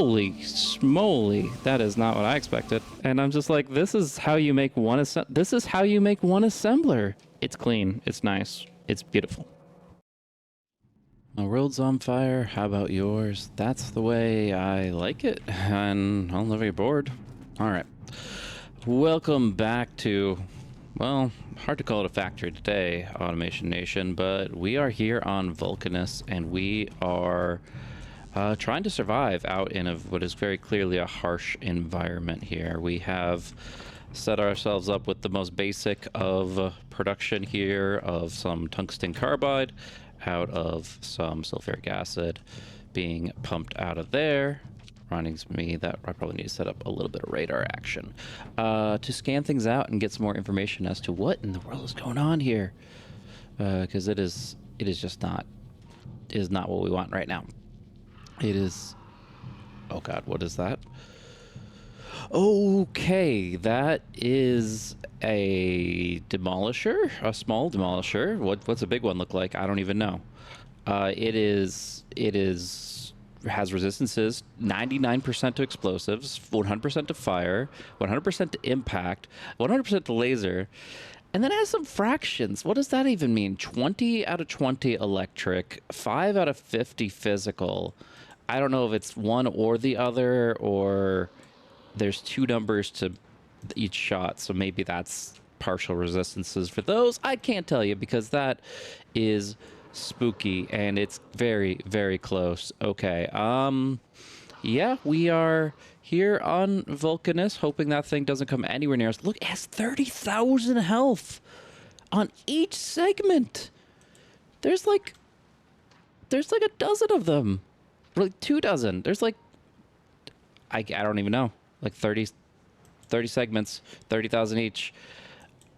Holy smoly, that is not what I expected. And I'm just like, this is how you make one assembler. It's clean, it's nice, it's beautiful. My world's on fire, how about yours? That's the way I like it, and I'll never get bored. Alright. Welcome back to, well, hard to call it a factory today, Automation Nation, but we are here on Vulcanus, and we are trying to survive out in what is very clearly a harsh environment here. We have set ourselves up with the most basic of production here of some tungsten carbide out of some sulfuric acid being pumped out of there. Reminding me that I probably need to set up a little bit of radar action to scan things out and get some more information as to what in the world is going on here, because it is not what we want right now. It is, oh god, what is that? Okay, that is a demolisher, a small demolisher. What's a big one look like? I don't even know. It has resistances 99% to explosives, 100% to fire, 100% to impact, 100% to laser, and then it has some fractions. What does that even mean? 20 out of 20 electric, 5 out of 50 physical. I don't know if it's one or the other, or there's two numbers to each shot, so maybe that's partial resistances for those. I can't tell you because that is spooky and it's very, very close. Okay, yeah, we are here on Vulcanus, hoping that thing doesn't come anywhere near us. Look, it has 30,000 health on each segment. There's like a dozen of them. Like 2 dozen. There's like, I don't even know, like 30 segments, 30,000 each.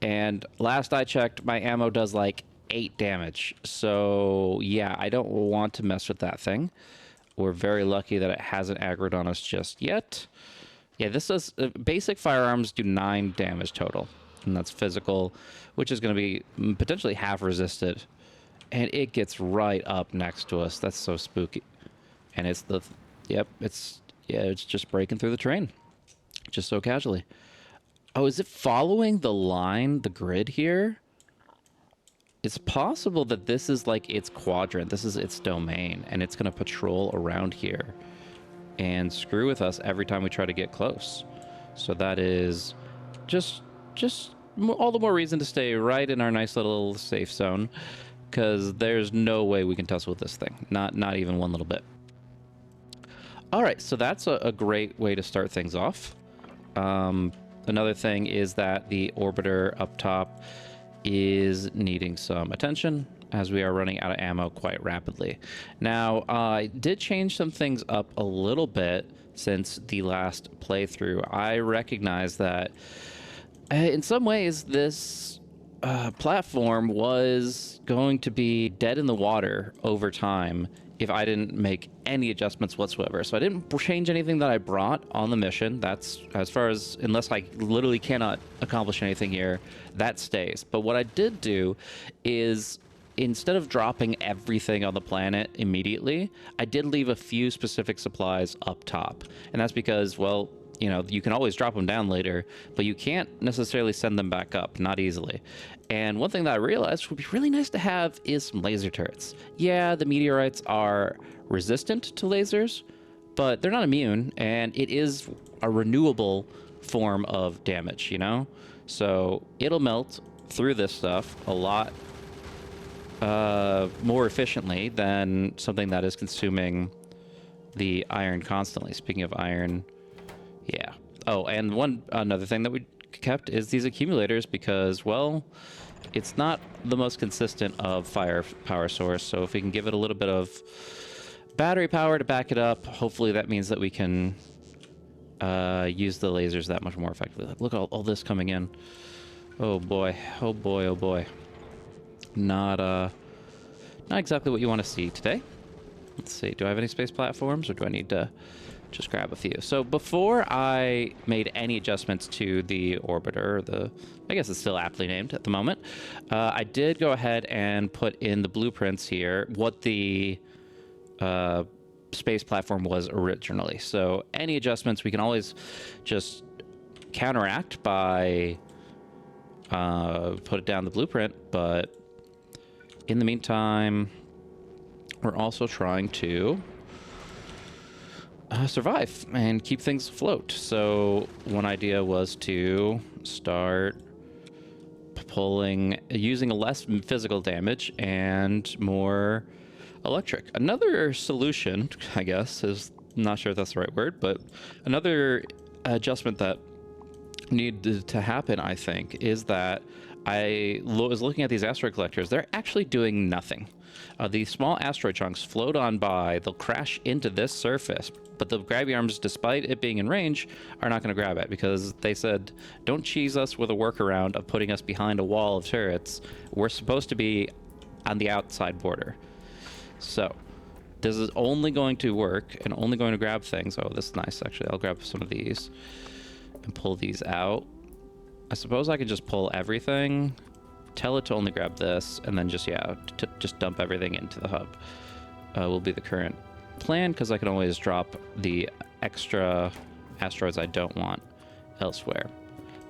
And last I checked, my ammo does like 8 damage. So yeah, I don't want to mess with that thing. We're very lucky that it hasn't aggroed on us just yet. Yeah, this does, basic firearms do 9 damage total. And that's physical, which is going to be potentially half resisted. And it gets right up next to us. That's so spooky. And it's it's just breaking through the terrain, just so casually. Oh, is it following the line, the grid here? It's possible that this is like its quadrant. This is its domain, and it's going to patrol around here and screw with us every time we try to get close. So that is just all the more reason to stay right in our nice little safe zone, because there's no way we can tussle with this thing. Not even one little bit. All right, so that's a great way to start things off. Another thing is that the orbiter up top is needing some attention as we are running out of ammo quite rapidly. Now, I did change some things up a little bit since the last playthrough. I recognize that in some ways this platform was going to be dead in the water over time if I didn't make any adjustments whatsoever. So I didn't change anything that I brought on the mission. That's as far as, unless I literally cannot accomplish anything here, that stays. But what I did do is, instead of dropping everything on the planet immediately, I did leave a few specific supplies up top. And that's because, well, you know, you can always drop them down later, but you can't necessarily send them back up, not easily. And one thing that I realized would be really nice to have is some laser turrets. Yeah, the meteorites are resistant to lasers, but they're not immune, and it is a renewable form of damage, you know? So it'll melt through this stuff a lot more efficiently than something that is consuming the iron constantly. Speaking of iron, yeah. Oh, and another thing that we kept is these accumulators because, well, it's not the most consistent of power source. So if we can give it a little bit of battery power to back it up, hopefully that means that we can use the lasers that much more effectively. Look at all this coming in. Oh boy, oh boy, oh boy. Not exactly what you want to see today. Let's see, do I have any space platforms, or do I need to just grab a few? So before I made any adjustments to the orbiter, I guess it's still aptly named at the moment, I did go ahead and put in the blueprints here, what the space platform was originally. So any adjustments we can always just counteract by put it down the blueprint, but in the meantime, we're also trying to survive and keep things afloat. So one idea was to start using less physical damage and more electric. Another solution, I guess, is not sure if that's the right word, but another adjustment that needed to happen, I think, is that I was looking at these asteroid collectors. They're actually doing nothing. These small asteroid chunks float on by. They'll crash into this surface, but the grabby arms, despite it being in range, are not going to grab it because they said, don't cheese us with a workaround of putting us behind a wall of turrets. We're supposed to be on the outside border. So this is only going to work and only going to grab things. Oh, this is nice, actually. I'll grab some of these and pull these out. I suppose I could just pull everything, tell it to only grab this, and then just, yeah, just dump everything into the hub. Will be the current plan, because I can always drop the extra asteroids I don't want elsewhere.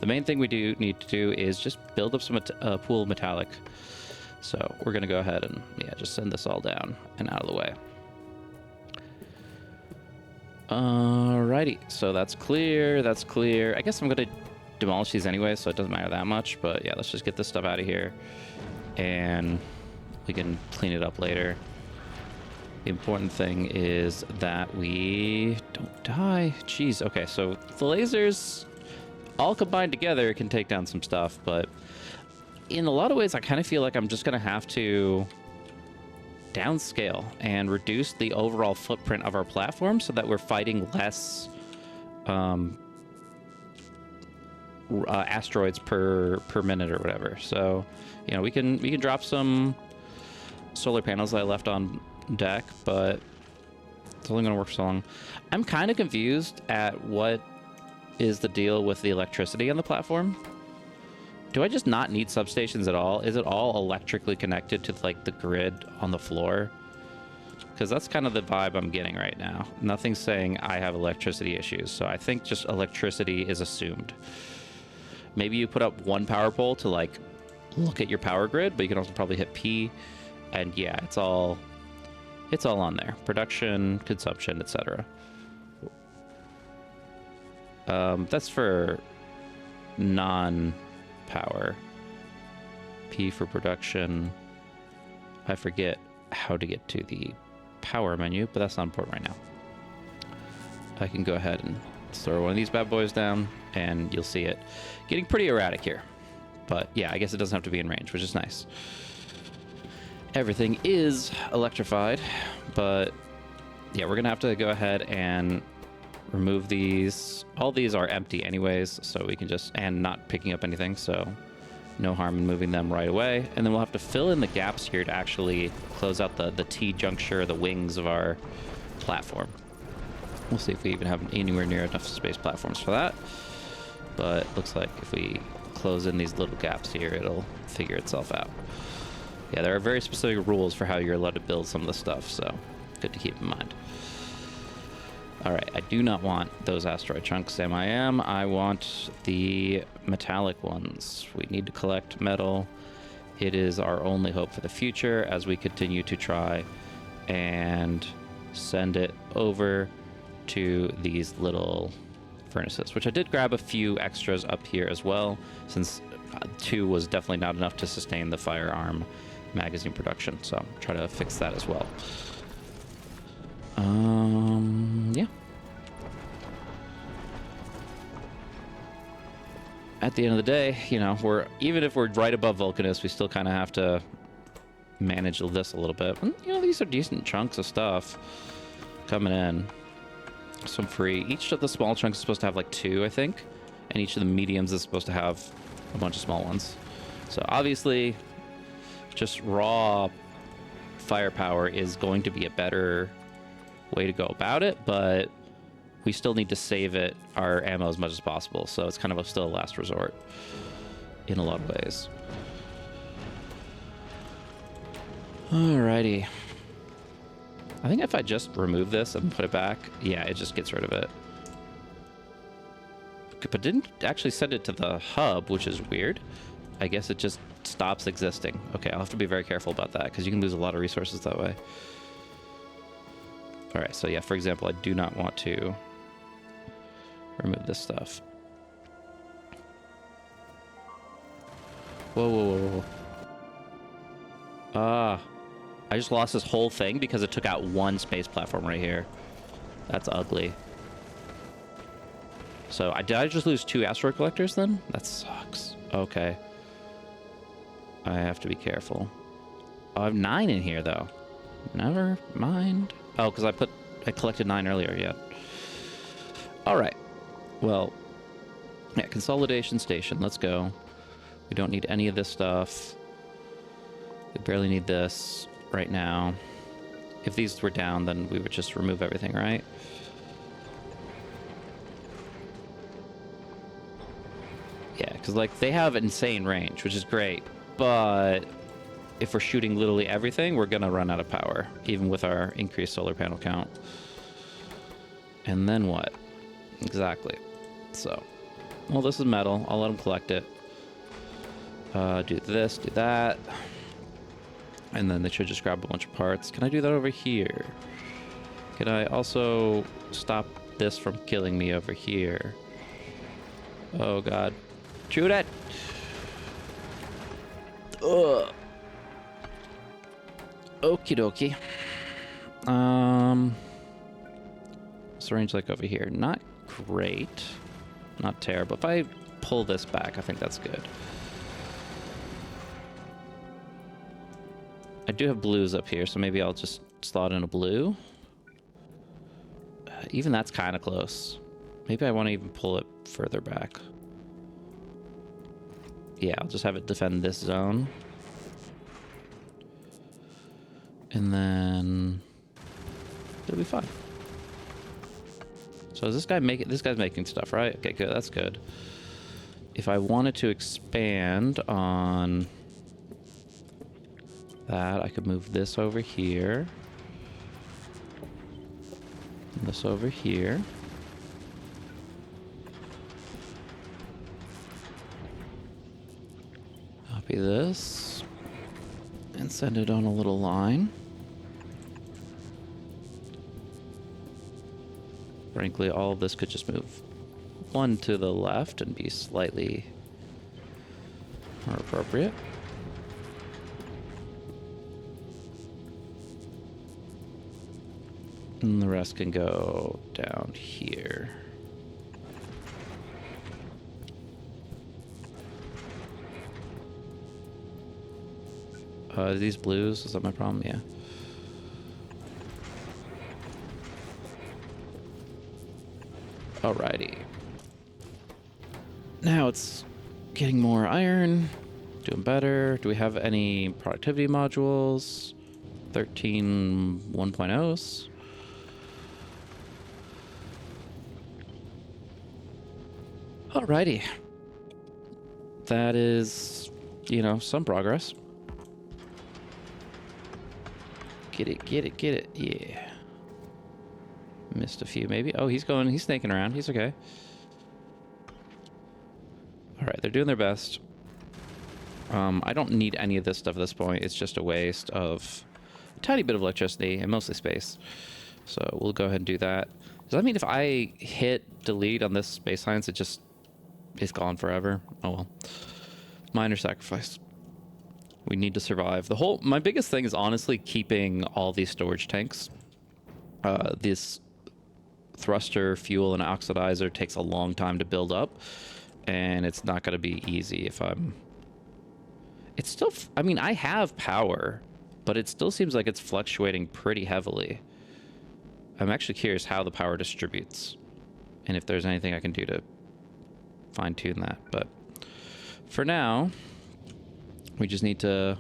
The main thing we do need to do is just build up some pool metallic. So we're going to go ahead and, yeah, just send this all down and out of the way. Alrighty, so that's clear, that's clear. I guess I'm going to demolish these anyway, so it doesn't matter that much, but yeah, let's just get this stuff out of here and we can clean it up later. The important thing is that we don't die. Jeez, okay, so the lasers all combined together can take down some stuff, but in a lot of ways I kind of feel like I'm just gonna have to downscale and reduce the overall footprint of our platform so that we're fighting less asteroids per minute or whatever. So, you know, we can drop some solar panels that I left on deck, but it's only going to work so long. I'm kind of confused at what is the deal with the electricity on the platform. Do I just not need substations at all? Is it all electrically connected to like the grid on the floor? Because that's kind of the vibe I'm getting right now. Nothing's saying I have electricity issues, so I think just electricity is assumed. Maybe you put up one power pole to like look at your power grid, but you can also probably hit P, and yeah, it's all on there. Production, consumption, etc. That's for non-power. P for production. I forget how to get to the power menu, but that's not important right now. I can go ahead and throw one of these bad boys down, and you'll see it getting pretty erratic here. But yeah, I guess it doesn't have to be in range, which is nice. Everything is electrified, but yeah, we're gonna have to go ahead and remove these. All these are empty anyways, so we can just, and not picking up anything, so no harm in moving them right away. And then we'll have to fill in the gaps here to actually close out the T-juncture, the wings of our platform. We'll see if we even have anywhere near enough space platforms for that. But looks like if we close in these little gaps here, it'll figure itself out. Yeah, there are very specific rules for how you're allowed to build some of the stuff, so good to keep in mind. All right, I do not want those asteroid chunks, I want the metallic ones. We need to collect metal. It is our only hope for the future as we continue to try and send it over to these little furnaces, which I did grab a few extras up here as well, since 2 was definitely not enough to sustain the firearm magazine production, so try to fix that as well. Yeah. At the end of the day, you know, even if we're right above Vulcanus, we still kind of have to manage this a little bit. And, you know, these are decent chunks of stuff coming in. Some free. Each of the small chunks is supposed to have like 2, I think, and each of the mediums is supposed to have a bunch of small ones. So obviously, just raw firepower is going to be a better way to go about it, but we still need to save our ammo as much as possible, so it's kind of still a last resort in a lot of ways. Alrighty. I think if I just remove this and put it back, yeah, it just gets rid of it. But didn't actually send it to the hub, which is weird. I guess it just stops existing. Okay, I'll have to be very careful about that because you can lose a lot of resources that way. All right, so yeah, for example, I do not want to remove this stuff. Whoa, whoa, whoa, whoa. I just lost this whole thing because it took out one space platform right here. That's ugly. So did I just lose 2 asteroid collectors then? That sucks. Okay. I have to be careful. Oh, I have 9 in here though. Never mind. Oh, because I collected 9 earlier, yeah. All right. Well, yeah, consolidation station. Let's go. We don't need any of this stuff. We barely need this right now. If these were down, then we would just remove everything, right? Yeah, because like they have insane range, which is great, but if we're shooting literally everything, we're gonna run out of power, even with our increased solar panel count. And then what? Exactly. So, well, this is metal. I'll let them collect it. Do this, do that. And then they should just grab a bunch of parts. Can I do that over here? Can I also stop this from killing me over here? Oh, God. Shoot it! Ugh. Okie dokie. What's the range like over here? Not great. Not terrible. If I pull this back, I think that's good. I do have blues up here, so maybe I'll just slot in a blue. Even that's kind of close. Maybe I want to even pull it further back. Yeah, I'll just have it defend this zone. And then it'll be fine. So is this guy making... This guy's making stuff, right? Okay, good. That's good. If I wanted to expand on that, I could move this over here. And this over here. Copy this. And send it on a little line. Frankly, all of this could just move one to the left and be slightly more appropriate. And the rest can go down here. These blues, is that my problem? Yeah. Alrighty. Now it's getting more iron, doing better. Do we have any productivity modules? 13 1.0s. Alrighty. That is, you know, some progress. Get it, get it, get it. Yeah. Missed a few, maybe. Oh, he's snaking around. He's okay. All right, they're doing their best. I don't need any of this stuff at this point. It's just a waste of a tiny bit of electricity and mostly space. So we'll go ahead and do that. Does that mean if I hit delete on this space science, it's gone forever? Oh well. Minor sacrifice. We need to survive. My biggest thing is honestly keeping all these storage tanks. This thruster, fuel, and oxidizer takes a long time to build up, and it's not going to be easy if I'm... It's still... I mean, I have power, but it still seems like it's fluctuating pretty heavily. I'm actually curious how the power distributes, and if there's anything I can do to fine-tune that. But for now, we just need to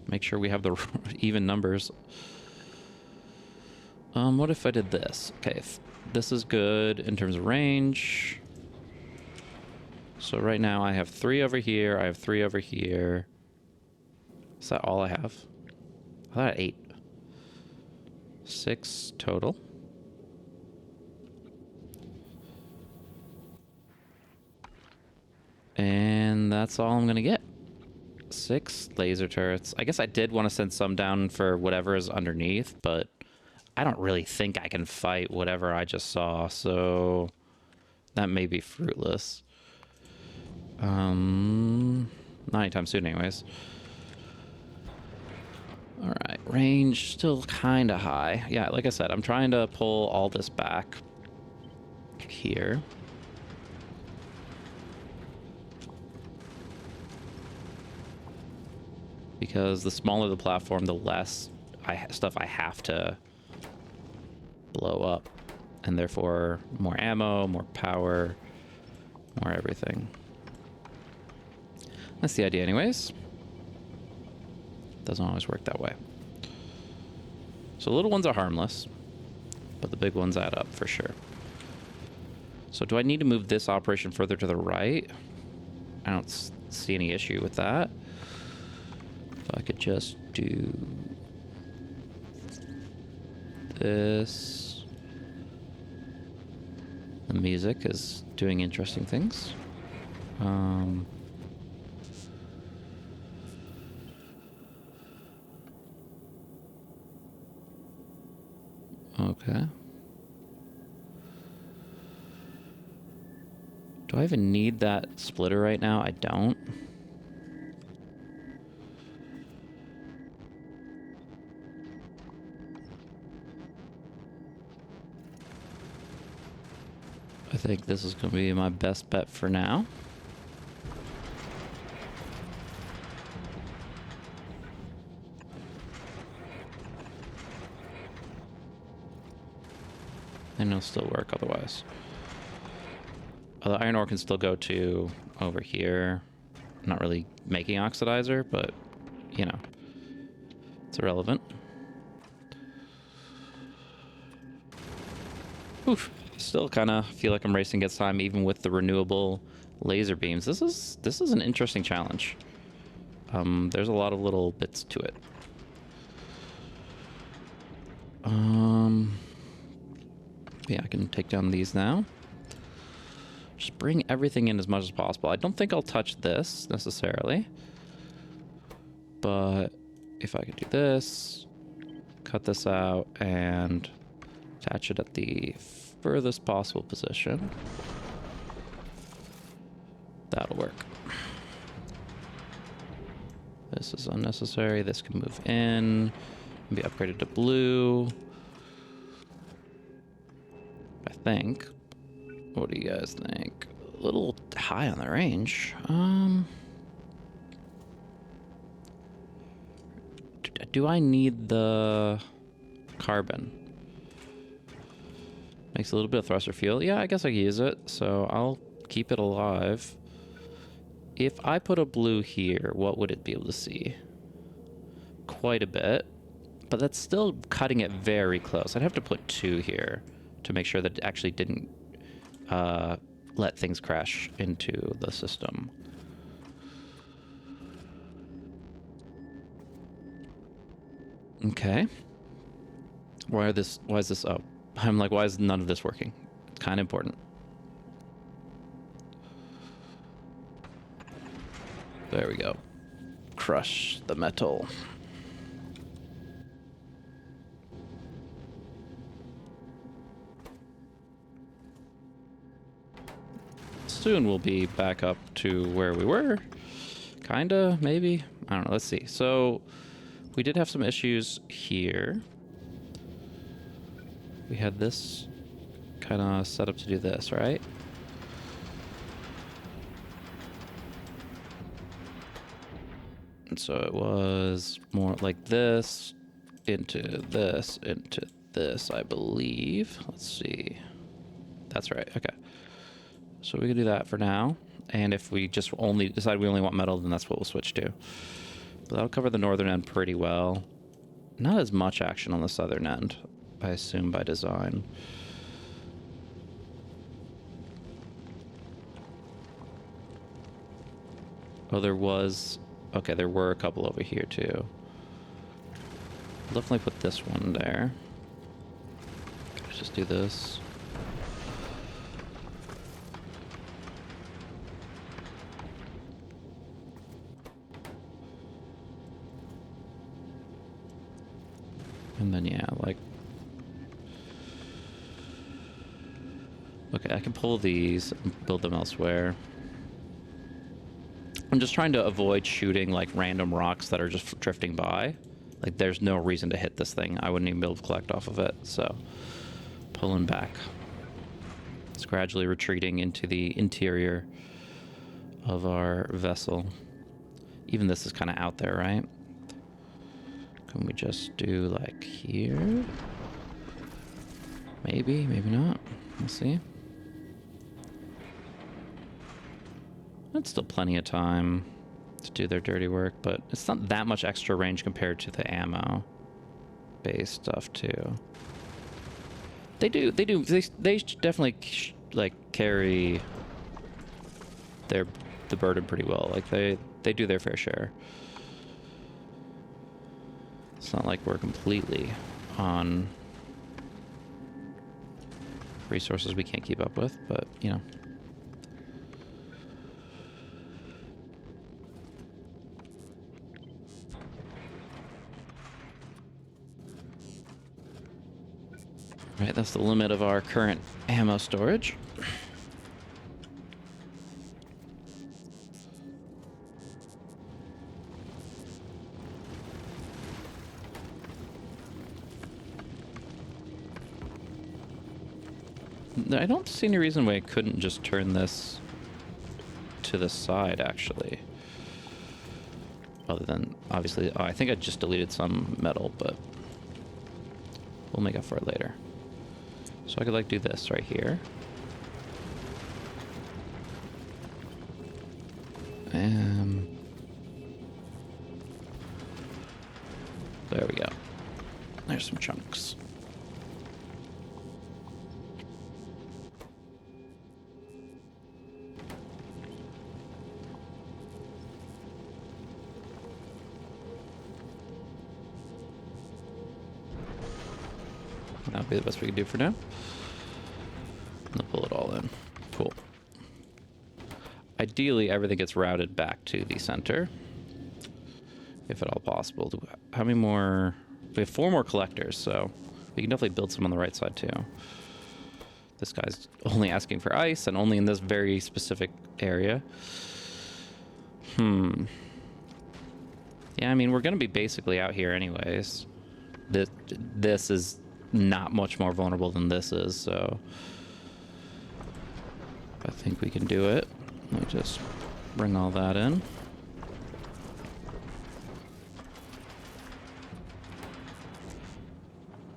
make sure we have the even numbers. What if I did this? Okay, this is good in terms of range. So right now I have 3 over here. I have 3 over here. Is that all I have? I thought I had 8. 6 total. And that's all I'm gonna get. 6 laser turrets. I guess I did want to send some down for whatever is underneath, but I don't really think I can fight whatever I just saw, so that may be fruitless. Not anytime soon anyways. Alright, range still kind of high. Yeah, like I said, I'm trying to pull all this back here. Because the smaller the platform, the less stuff I have to blow up. And therefore, more ammo, more power, more everything. That's the idea anyways. Doesn't always work that way. So little ones are harmless, but the big ones add up for sure. So do I need to move this operation further to the right? I don't see any issue with that. If I could just do this. The music is doing interesting things. Okay. Do I even need that splitter right now? I don't. I think this is going to be my best bet for now. And it'll still work otherwise. The iron ore can still go to over here. Not really making oxidizer, but, you know, it's irrelevant. Oof. Still kind of feel like I'm racing against time, even with the renewable laser beams. This is an interesting challenge. There's a lot of little bits to it. Yeah, I can take down these now. Just bring everything in as much as possible. I don't think I'll touch this necessarily, but if I could do this, cut this out, and attach it at the furthest possible position, that'll work. This is unnecessary. This can move in and be upgraded to blue, I think. What do you guys think? A little high on the range. Do I need the carbon? Makes a little bit of thruster fuel. Yeah, I guess I can use it, so I'll keep it alive. If I put a blue here, what would it be able to see? Quite a bit, but that's still cutting it very close. I'd have to put 2 here to make sure that it actually didn't let things crash into the system. Okay. Why is this up? I'm like, why is none of this working? It's kind of important. There we go. Crush the metal. Soon we'll be back up to where we were. Kinda, maybe. I don't know. Let's see. So we did have some issues here. We had this kind of set up to do this, right? And so it was more like this, into this, I believe. Let's see. That's right. Okay. So we can do that for now. And if we just only decide we only want metal, then that's what we'll switch to. But that'll cover the northern end pretty well. Not as much action on the southern end, I assume, by design. Oh, there was... Okay, there were a couple over here, too. I'll definitely put this one there. just do this. And then, yeah, like... Okay, I can pull these and build them elsewhere. I'm just trying to avoid shooting, like, random rocks that are just drifting by. Like, there's no reason to hit this thing. I wouldn't even be able to collect off of it, so... Pulling back. It's gradually retreating into the interior of our vessel. Even this is kind of out there, right? Can we just do, like, here? Maybe, maybe not. We'll see. That's still plenty of time to do their dirty work, but it's not that much extra range compared to the ammo-based stuff, too. They definitely, like, carry the burden pretty well. Like, they do their fair share. It's not like we're completely on resources we can't keep up with, but, you know. Right, that's the limit of our current ammo storage. I don't see any reason why I couldn't just turn this to the side, actually. Other than, obviously, oh, I think I just deleted some metal, but we'll make up for it later. So I could, like, do this right here. There we go. There's some chunks. That'll be the best we can do for now. I'll pull it all in. Cool. Ideally, everything gets routed back to the center, if at all possible. How many more? We have 4 more collectors, so we can definitely build some on the right side too. This guy's only asking for ice, and only in this very specific area. Yeah, I mean, we're going to be basically out here anyways. This is not much more vulnerable than this is, so I think we can do it. Let me just bring all that in.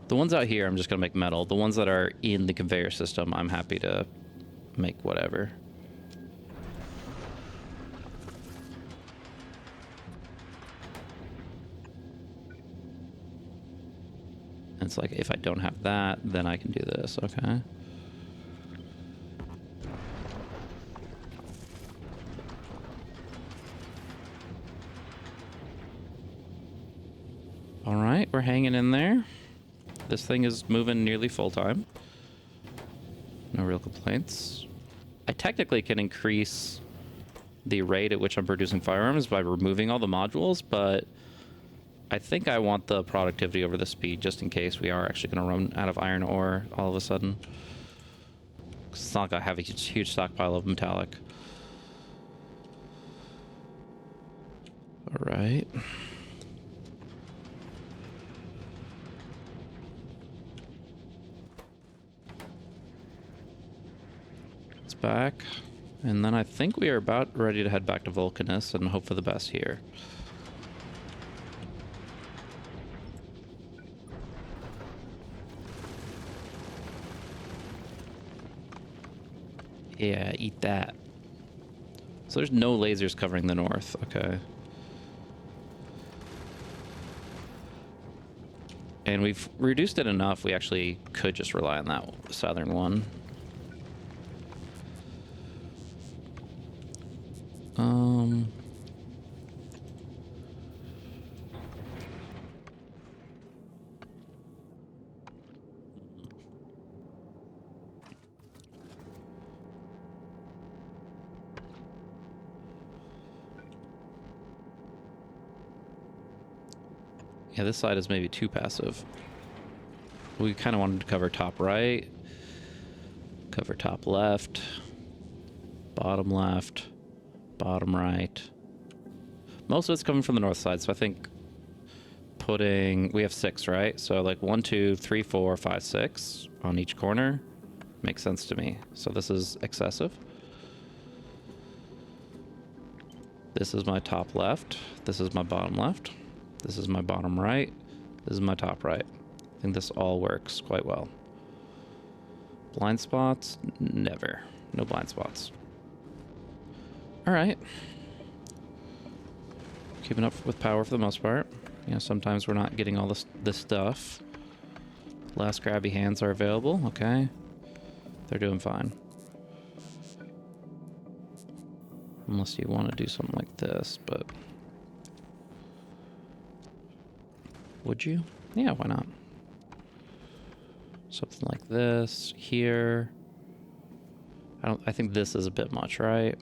The ones out here, I'm just going to make metal. The ones that are in the conveyor system, I'm happy to make whatever. It's like, if I don't have that, then I can do this, okay? All right, we're hanging in there. This thing is moving nearly full time. No real complaints. I technically can increase the rate at which I'm producing firearms by removing all the modules, but I think I want the productivity over the speed just in case we are actually going to run out of iron ore all of a sudden. 'Cause it's not like I have a huge stockpile of metallic. All right. It's back. And then I think we are about ready to head back to Vulcanus and hope for the best here. Yeah, eat that. So there's no lasers covering the north. Okay. And we've reduced it enough, we actually could just rely on that southern one. Yeah, this side is maybe too passive. We kind of wanted to cover top right, cover top left, bottom right. Most of it's coming from the north side, so I think we have 6, right? So like 1, 2, 3, 4, 5, 6 on each corner makes sense to me. So this is excessive. This is my top left. This is my bottom left. This is my bottom right. This is my top right. I think this all works quite well. Blind spots? Never. No blind spots. All right. Keeping up with power for the most part. You know, sometimes we're not getting all this stuff. Last grabby hands are available. Okay. They're doing fine. Unless you want to do something like this, but... Would you? Yeah, why not? Something like this here. I think this is a bit much, right?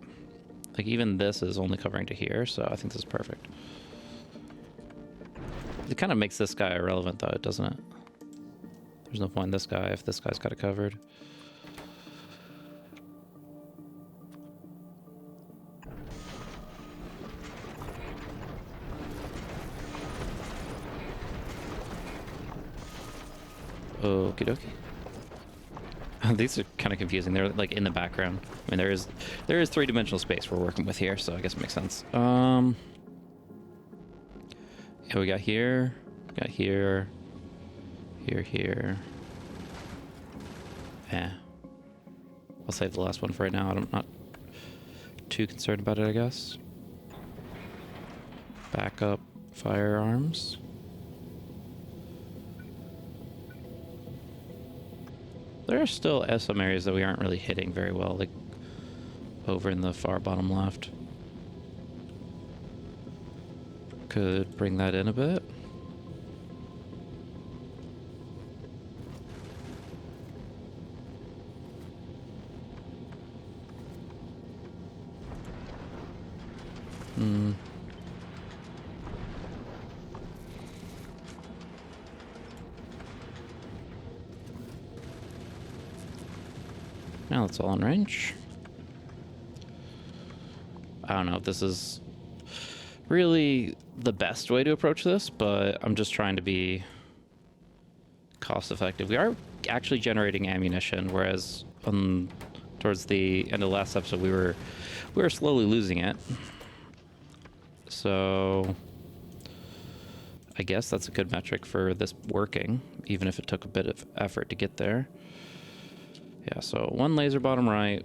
Like even this is only covering to here, so I think this is perfect. It kind of makes this guy irrelevant though, doesn't it? There's no point in this guy if this guy's got it covered. Okie dokie. These are kind of confusing. They're like in the background. I mean, there is 3-dimensional space we're working with here, so I guess it makes sense. Yeah, we got here, here. Yeah. I'll save the last one for right now. I'm not too concerned about it, I guess. Backup firearms. There are still some areas that we aren't really hitting very well, like over in the far bottom left. Could bring that in a bit. Now it's all in range. I don't know if this is really the best way to approach this, but I'm just trying to be cost effective. We are actually generating ammunition, whereas towards the end of the last episode we were slowly losing it. So I guess that's a good metric for this working, even if it took a bit of effort to get there. Yeah, so 1 laser bottom right,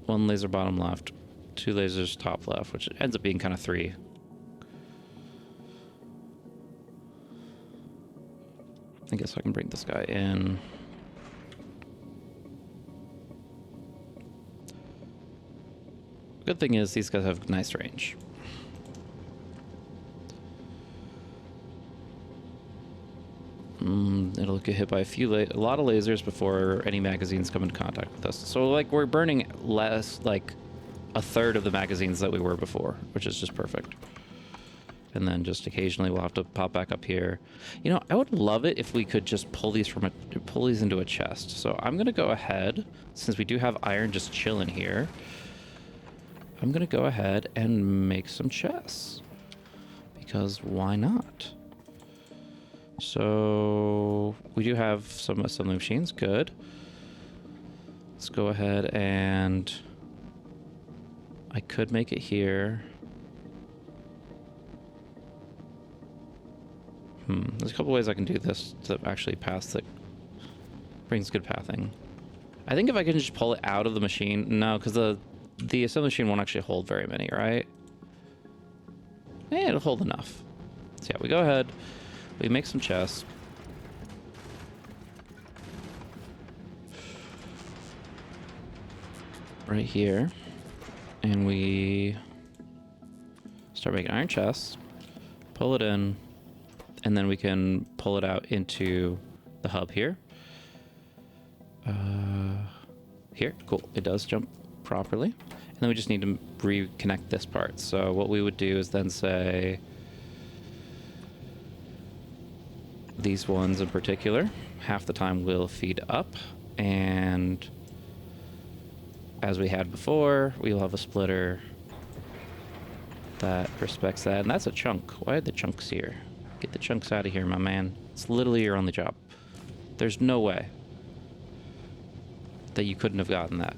1 laser bottom left, 2 lasers top left, which ends up being kind of 3. I guess I can bring this guy in. Good thing is these guys have nice range. It'll get hit by a lot of lasers before any magazines come into contact with us. So like we're burning less, like 1/3 of the magazines that we were before, which is just perfect. And then just occasionally we'll have to pop back up here. You know, I would love it if we could just pull these into a chest. So I'm gonna go ahead, since we do have iron just chilling here, I'm gonna go ahead and make some chests. Because why not? So we do have some assembly machines, good. Let's go ahead and I could make it here. There's a couple ways I can do this to actually pass that brings good pathing. I think if I can just pull it out of the machine, no, because the assembly machine won't actually hold very many, right? Yeah, it'll hold enough. So yeah, we go ahead. We make some chests. Right here. And we start making iron chests. Pull it in. And then we can pull it out into the hub here. Here, cool. It does jump properly. And then we just need to reconnect this part. So what we would do is then say... these ones in particular. Half the time will feed up, and as we had before, we'll have a splitter that respects that, and that's a chunk. Why are the chunks here? Get the chunks out of here, my man. It's literally your only job. There's no way that you couldn't have gotten that.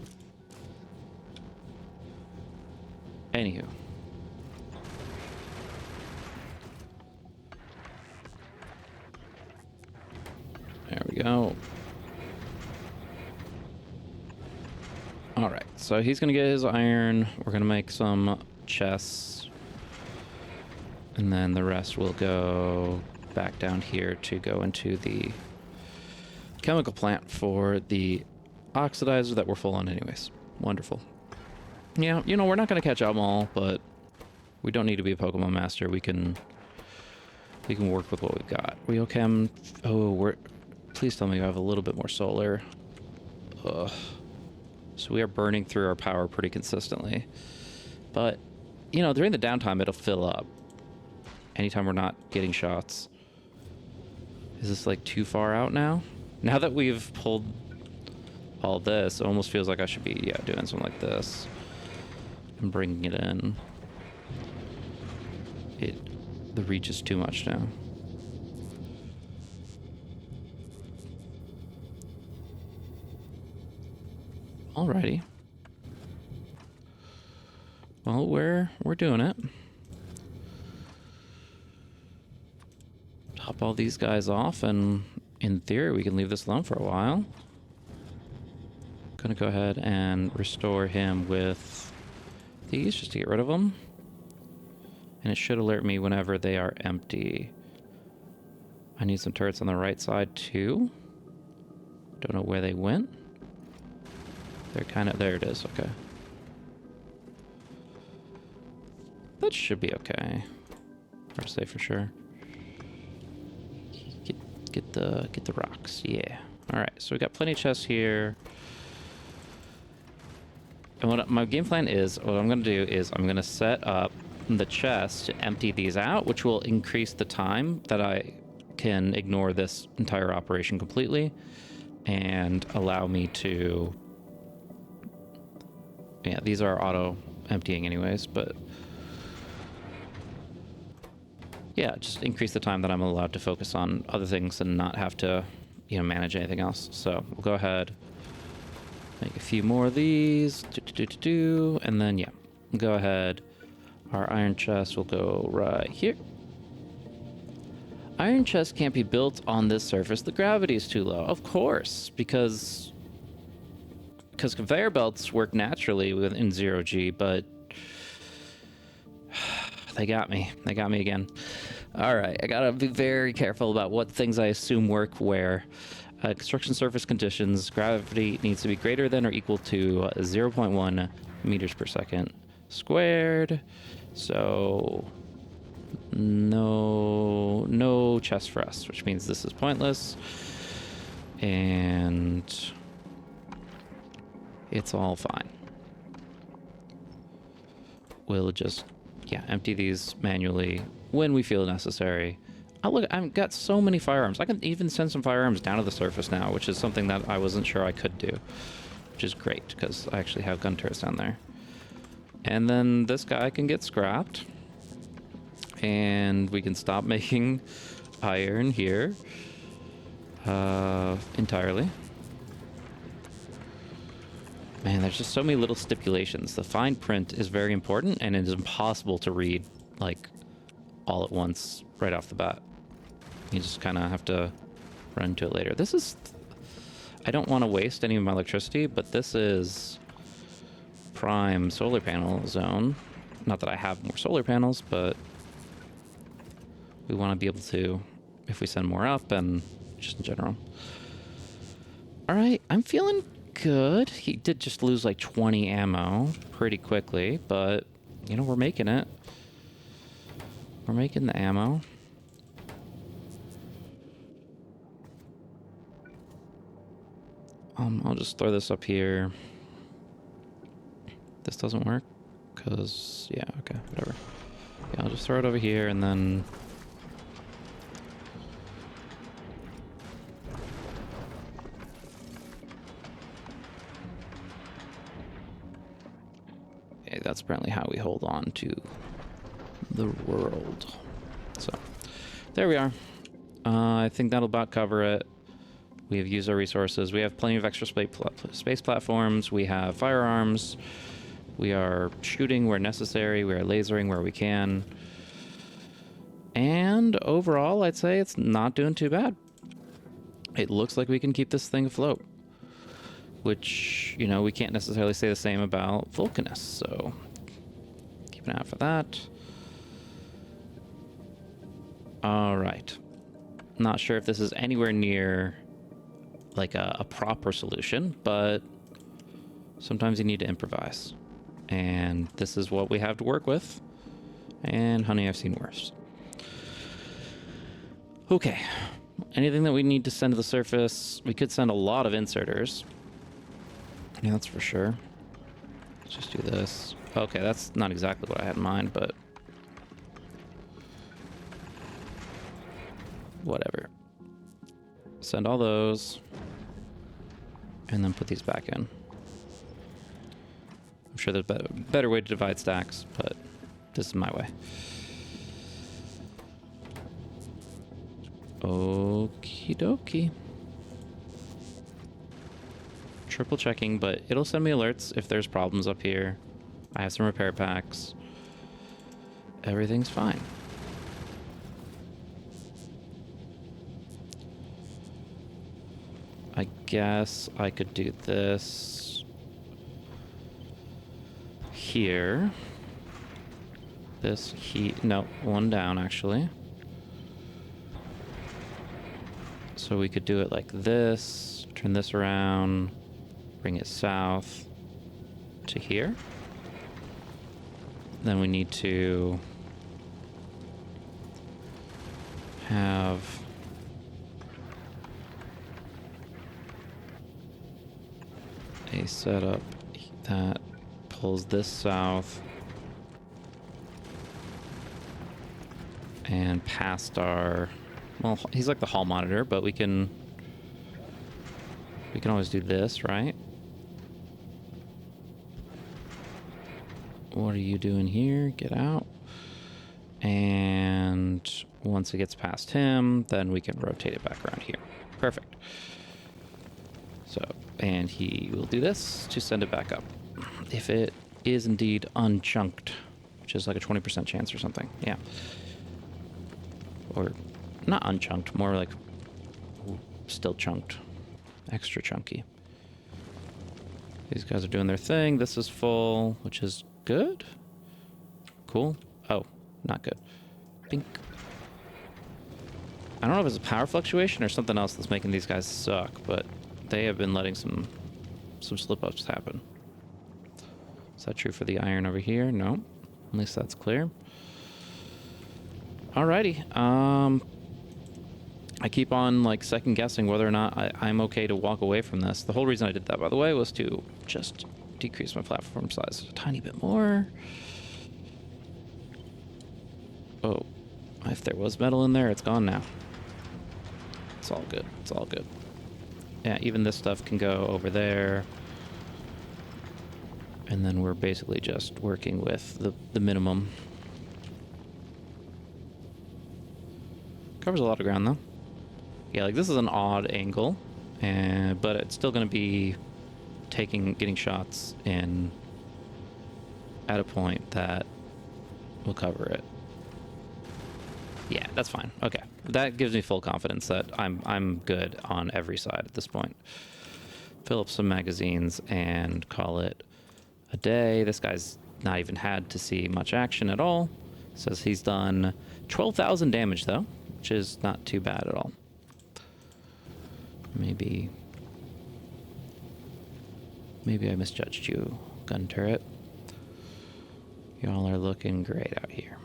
Anywho. There we go. Alright, so he's gonna get his iron. We're gonna make some chests. And then the rest will go back down here to go into the chemical plant for the oxidizer that we're full on anyways. Wonderful. Yeah, you know, we're not gonna catch them all, but we don't need to be a Pokemon master. We can work with what we've got. We okay? Oh, please tell me you have a little bit more solar. Ugh. So we are burning through our power pretty consistently. But, you know, during the downtime, it'll fill up. Anytime we're not getting shots. Is this, like, too far out now? Now that we've pulled all this, it almost feels like I should be, yeah, doing something like this. And bringing it in. The reach is too much now. Alrighty. Well, we're doing it. Top all these guys off, and in theory, we can leave this alone for a while. Gonna go ahead and restore him with these just to get rid of them. And it should alert me whenever they are empty. I need some turrets on the right side too. Don't know where they went. They're kind of... There it is. Okay. That should be okay. Or say for sure. Get the rocks. Yeah. All right. So we got plenty of chests here. And what my game plan is, what I'm going to do is I'm going to set up the chest to empty these out, which will increase the time that I can ignore this entire operation completely and allow me to... Yeah, these are auto emptying anyways, but yeah, just increase the time that I'm allowed to focus on other things and not have to, you know, manage anything else. So we'll go ahead, make a few more of these, and then yeah, go ahead. Our iron chest will go right here. Iron chest can't be built on this surface. The gravity is too low. Of course, because conveyor belts work naturally within 0G, but they got me. They got me again. All right, I gotta be very careful about what things I assume work where. Construction surface conditions, gravity needs to be greater than or equal to 0.1 meters per second squared. So no chest for us, which means this is pointless. And it's all fine. We'll just, yeah, empty these manually when we feel necessary. Oh, look, I've got so many firearms. I can even send some firearms down to the surface now, which is something that I wasn't sure I could do, which is great because I actually have gun turrets down there. And then this guy can get scrapped, and we can stop making iron here entirely. Man, there's just so many little stipulations. The fine print is very important, and it is impossible to read, like, all at once right off the bat. You just kind of have to run to it later. This is... I don't want to waste any of my electricity, but this is prime solar panel zone. Not that I have more solar panels, but we want to be able to, if we send more up, and just in general. All right, I'm feeling good. He did just lose like 20 ammo pretty quickly, but, you know, we're making it. We're making the ammo. I'll just throw this up here. This doesn't work, because, yeah, okay, whatever. Yeah, I'll just throw it over here, and then that's apparently how we hold on to the world. So, there we are. I think that'll about cover it. We have used our resources. We have plenty of extra space platforms. We have firearms. We are shooting where necessary. We are lasering where we can. And overall, I'd say it's not doing too bad. It looks like we can keep this thing afloat. Which, you know, we can't necessarily say the same about Vulcanus. So, keep an eye out for that. Alright. Not sure if this is anywhere near like a proper solution, but sometimes you need to improvise. And this is what we have to work with. And honey, I've seen worse. Okay. Anything that we need to send to the surface? We could send a lot of inserters. Yeah, that's for sure. Let's just do this. Okay, that's not exactly what I had in mind, but whatever. Send all those. And then put these back in. I'm sure there's a better way to divide stacks, but this is my way. Okie dokie. Triple checking, but it'll send me alerts if there's problems up here. I have some repair packs. Everything's fine. I guess I could do this here. This no, one down actually. So we could do it like this, turn this around, bring it south to here. Then we need to have a setup that pulls this south and past our, well, he's like the hall monitor, but we can always do this, right? What are you doing here? Get out. And once it gets past him, then we can rotate it back around here. Perfect. So, and he will do this to send it back up. If it is indeed unchunked, which is like a 20% chance or something. Yeah. Or not unchunked, more like still chunked. Extra chunky. These guys are doing their thing. This is full, which is good. Cool. Oh, not good. Bink. I don't know if it's a power fluctuation or something else that's making these guys suck, but they have been letting some slip-ups happen. Is that true for the iron over here? No. At least that's clear. Alrighty. I keep on like second guessing whether or not I'm okay to walk away from this. The whole reason I did that, by the way, was to just decrease my platform size a tiny bit more. Oh, if there was metal in there, it's gone now. It's all good. It's all good. Yeah, even this stuff can go over there. And then we're basically just working with the minimum. Covers a lot of ground, though. Yeah, like this is an odd angle, but it's still going to be getting shots in at a point that will cover it. Yeah, that's fine. Okay, that gives me full confidence that I'm good on every side at this point. Fill up some magazines and call it a day. This guy's not even had to see much action at all. Says he's done 12,000 damage though, which is not too bad at all. Maybe I misjudged you, gun turret. Y'all are looking great out here.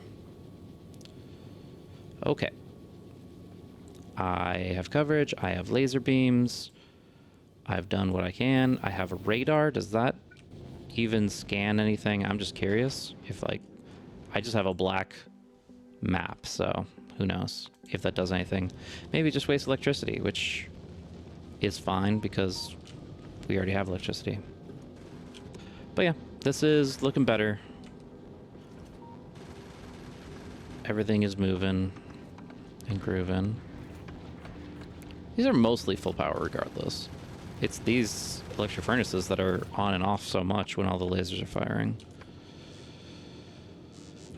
Okay. I have coverage. I have laser beams. I've done what I can. I have a radar. Does that even scan anything? I'm just curious. If like, I just have a black map, so who knows if that does anything. Maybe just waste electricity, which is fine because we already have electricity. But yeah, this is looking better. Everything is moving and grooving. These are mostly full power regardless. It's these electric furnaces that are on and off so much when all the lasers are firing.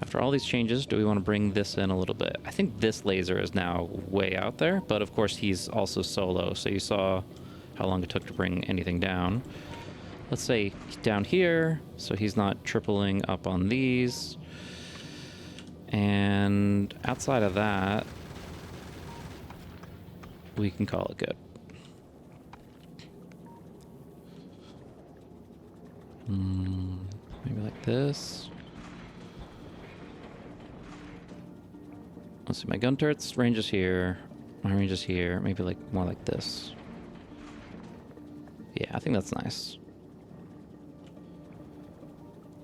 After all these changes, do we want to bring this in a little bit? I think this laser is now way out there, but of course he's also solo, so you saw how long it took to bring anything down. Let's say down here, so he's not tripling up on these. And outside of that, we can call it good. Maybe like this. Let's see, my gun turret's range is here. My range is here. Maybe like more like this. Yeah, I think that's nice.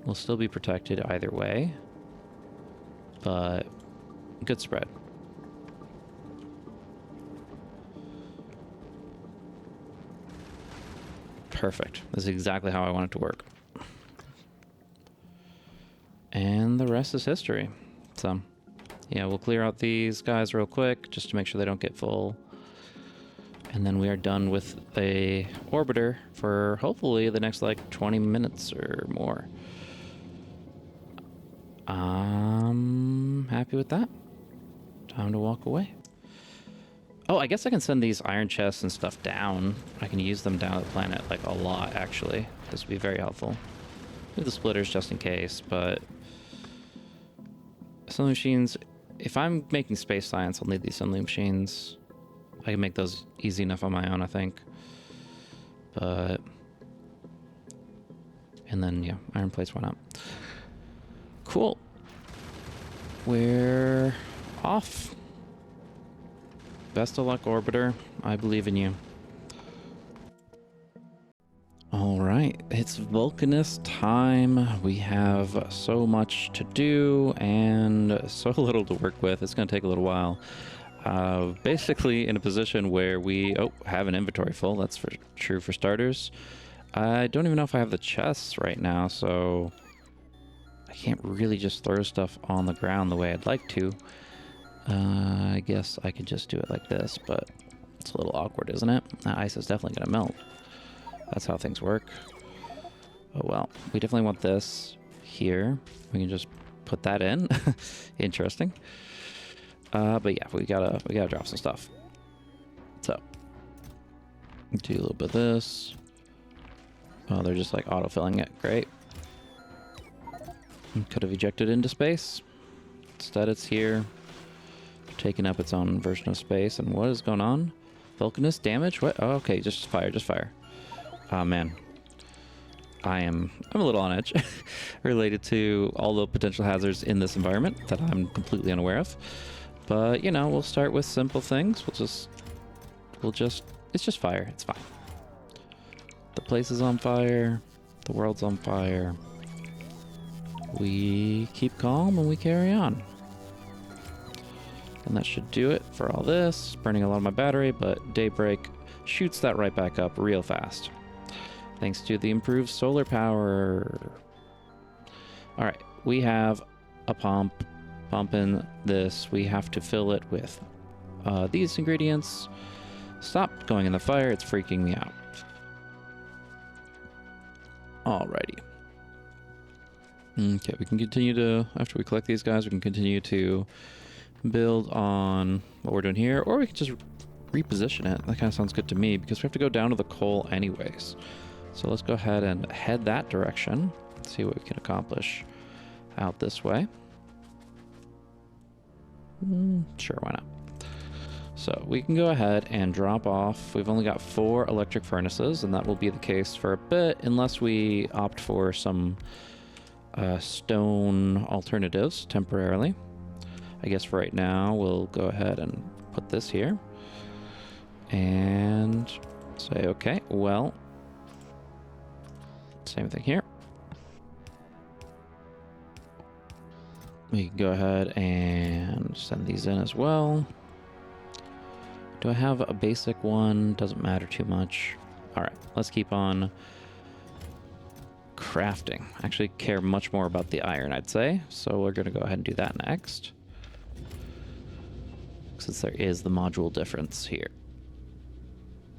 We'll still be protected either way, but good spread. Perfect. This is exactly how I want it to work. And the rest is history. So, yeah, we'll clear out these guys real quick just to make sure they don't get full. And then we are done with a orbiter for hopefully the next like 20 minutes or more. I'm happy with that. Time to walk away. Oh, I guess I can send these iron chests and stuff down. I can use them down at the planet like a lot, actually. This would be very helpful. Do the splitters just in case, but assembly machines, if I'm making space science, I'll need these assembly machines. I can make those easy enough on my own, I think. But, and then, yeah, iron plates went up. Cool. We're off. Best of luck, Orbiter. I believe in you. All right, it's Vulcanus time. We have so much to do and so little to work with. It's going to take a little while. Basically in a position where we have an inventory full. That's true for starters. I don't even know if I have the chests right now, so I can't really just throw stuff on the ground the way I'd like to. I guess I could just do it like this, but it's a little awkward, isn't it? That ice is definitely going to melt. That's how things work. Oh well, we definitely want this here. We can just put that in. Interesting. But yeah, we gotta drop some stuff. So do a little bit of this. Oh, they're just like auto-filling it. Great. Could have ejected into space. Instead, it's here, taking up its own version of space. And what is going on? Vulcanus damage? What? Oh, okay, just fire, just fire. Oh man, I'm a little on edge related to all the potential hazards in this environment that I'm completely unaware of. But you know, we'll start with simple things. It's just fire. It's fine. The place is on fire. The world's on fire. We keep calm and we carry on. And that should do it for all this. Burning a lot of my battery, but Daybreak shoots that right back up real fast. Thanks to the improved solar power. All right, we have a pump. Pumping this, we have to fill it with these ingredients. Stop going in the fire, it's freaking me out. Alrighty. Okay, we can continue to, after we collect these guys, we can continue to build on what we're doing here, or we can just reposition it. That kind of sounds good to me, because we have to go down to the coal anyways. So let's go ahead and head that direction, see what we can accomplish out this way. Sure, why not? So we can go ahead and drop off. We've only got 4 electric furnaces, and that will be the case for a bit, unless we opt for some stone alternatives temporarily. I guess for right now, we'll go ahead and put this here. And say, okay, well, same thing here. We can go ahead and send these in as well. Do I have a basic one? Doesn't matter too much. All right, let's keep on crafting. I actually care much more about the iron, I'd say. So we're going to go ahead and do that next. since there is the module difference here.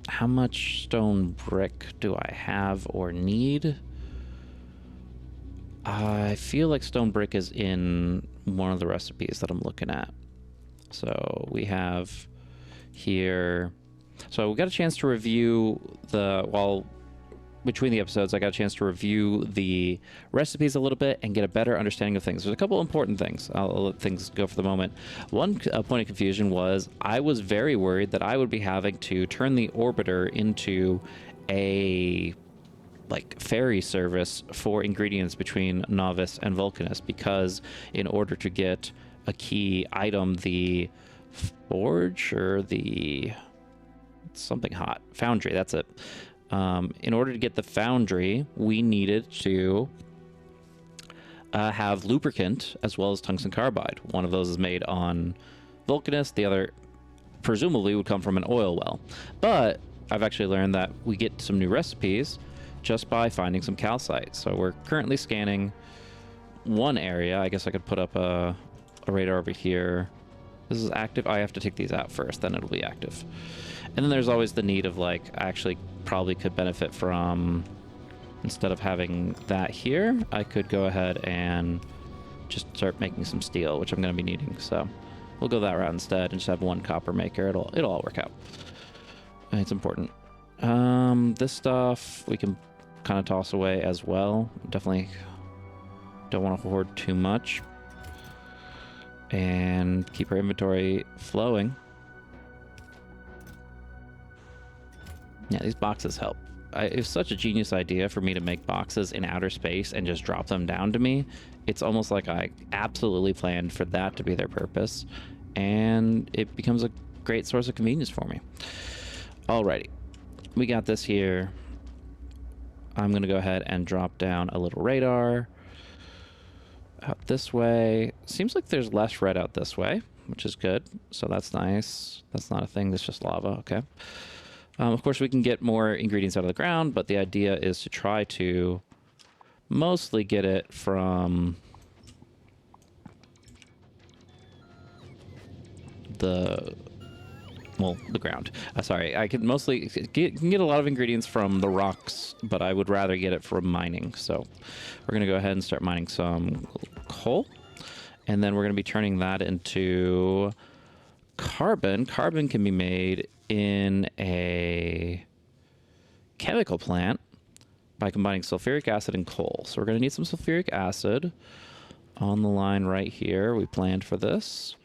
How much stone brick do I have or need? I feel like stone brick is in one of the recipes that I'm looking at. So we have here. So we got a chance to review between the episodes, I got a chance to review the recipes a little bit and get a better understanding of things. There's a couple important things. I'll let things go for the moment. One point of confusion was I was very worried that I would be having to turn the orbiter into a ferry service for ingredients between Novice and Vulcanus, because in order to get a key item, the forge or the something hot foundry, that's it. In order to get the foundry, we needed to have lubricant as well as tungsten carbide. One of those is made on Vulcanus. The other presumably would come from an oil well. But I've actually learned that we get some new recipes just by finding some calcite. So we're currently scanning one area. I guess I could put up a radar over here. This is active. I have to take these out first, then it'll be active. And then there's always the need of I actually probably could benefit from, instead of having that here, I could go ahead and just start making some steel, which I'm going to be needing. So we'll go that route instead and just have one copper maker. It'll all work out. It's important. This stuff we can kind of toss away as well. Definitely don't want to hoard too much. And keep our inventory flowing. Yeah, these boxes help. It's such a genius idea for me to make boxes in outer space and just drop them down to me. It's almost like I absolutely planned for that to be their purpose, and it becomes a great source of convenience for me. Alrighty, we got this here. I'm going to go ahead and drop down a little radar out this way. Seems like there's less red out this way, which is good. So that's nice. That's not a thing. That's just lava. Okay. Of course, we can get more ingredients out of the ground, but the idea is to try to mostly get it from the ground. Sorry, I can mostly get a lot of ingredients from the rocks, but I would rather get it from mining. So we're going to go ahead and start mining some coal, and then we're going to be turning that into carbon. Carbon can be made in a chemical plant by combining sulfuric acid and coal. So we're going to need some sulfuric acid on the line right here. We planned for this.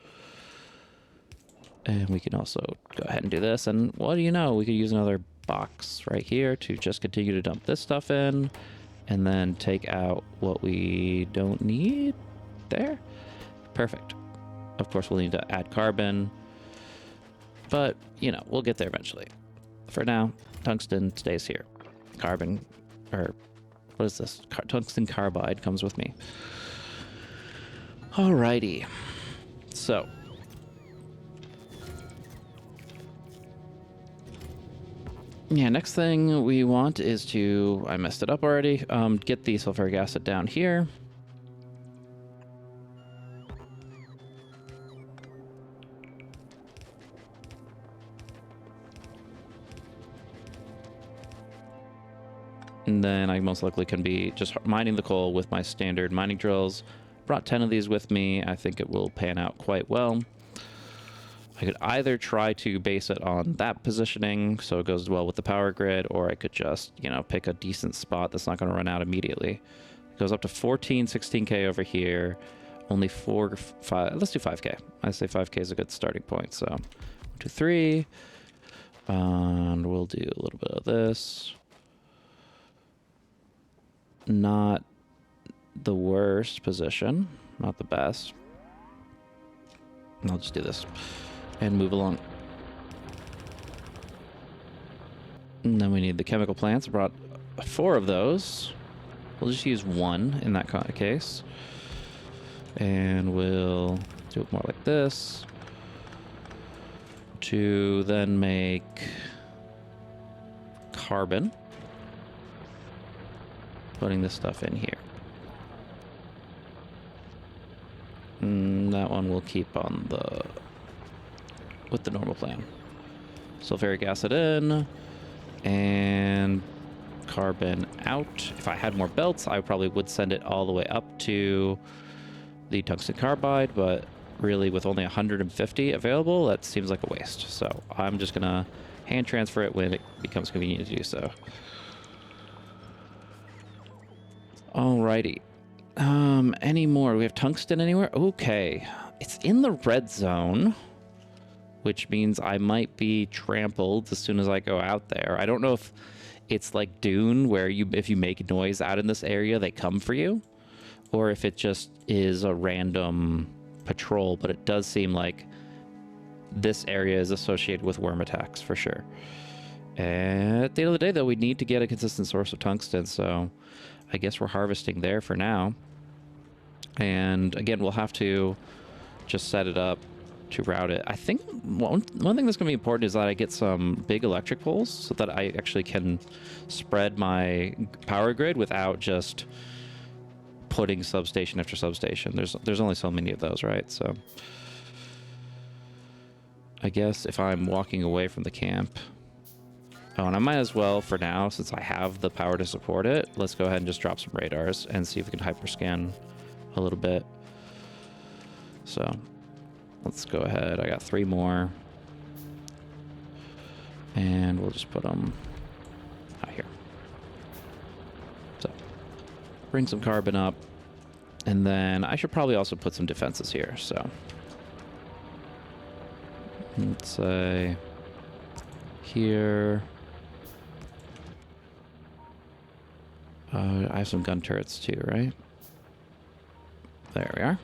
And we can also go ahead and do this. And what do you know? We could use another box right here to just continue to dump this stuff in and then take out what we don't need there. Perfect. Of course, we'll need to add carbon. But, we'll get there eventually. For now, tungsten stays here. Carbon, or what is this? Tungsten carbide comes with me. Alrighty. So. Yeah, next thing we want is to, I messed it up already, get the sulfuric acid down here. And then I most likely can be just mining the coal with my standard mining drills. Brought 10 of these with me. I think it will pan out quite well. I could either try to base it on that positioning so it goes well with the power grid, or I could just, pick a decent spot that's not going to run out immediately. It goes up to 16K over here. Only 5. Let's do 5K. I say 5K is a good starting point. So 1, 2, 3. And we'll do a little bit of this. Not the worst position, not the best. I'll just do this and move along. And then we need the chemical plants. I brought 4 of those. We'll just use 1 in that case. And we'll do it more like this to then make carbon. Putting this stuff in here. And that one we'll keep on the with the normal plan. Sulfuric acid in, and carbon out. If I had more belts, I probably would send it all the way up to the tungsten carbide, but really with only 150 available, that seems like a waste. So I'm just gonna hand transfer it when it becomes convenient to do so. Alrighty. Any more? We have tungsten anywhere? Okay. It's in the red zone, which means I might be trampled as soon as I go out there. I don't know if it's like Dune, where if you make noise out in this area, they come for you, or if it just is a random patrol, but it does seem like this area is associated with worm attacks for sure. And at the end of the day, though, we need to get a consistent source of tungsten, so I guess we're harvesting there for now. And again, we'll have to just set it up to route it. I think one thing that's going to be important is that I get some big electric poles so that I actually can spread my power grid without just putting substation after substation. There's only so many of those, right? So I guess if I'm walking away from the camp... Oh, and I might as well, for now, since I have the power to support it, let's go ahead and just drop some radars and see if we can hyperscan a little bit. So let's go ahead. I got 3 more. And we'll just put them out here. So bring some carbon up. And then I should probably also put some defenses here. So let's say here. I have some gun turrets too, right? There we are.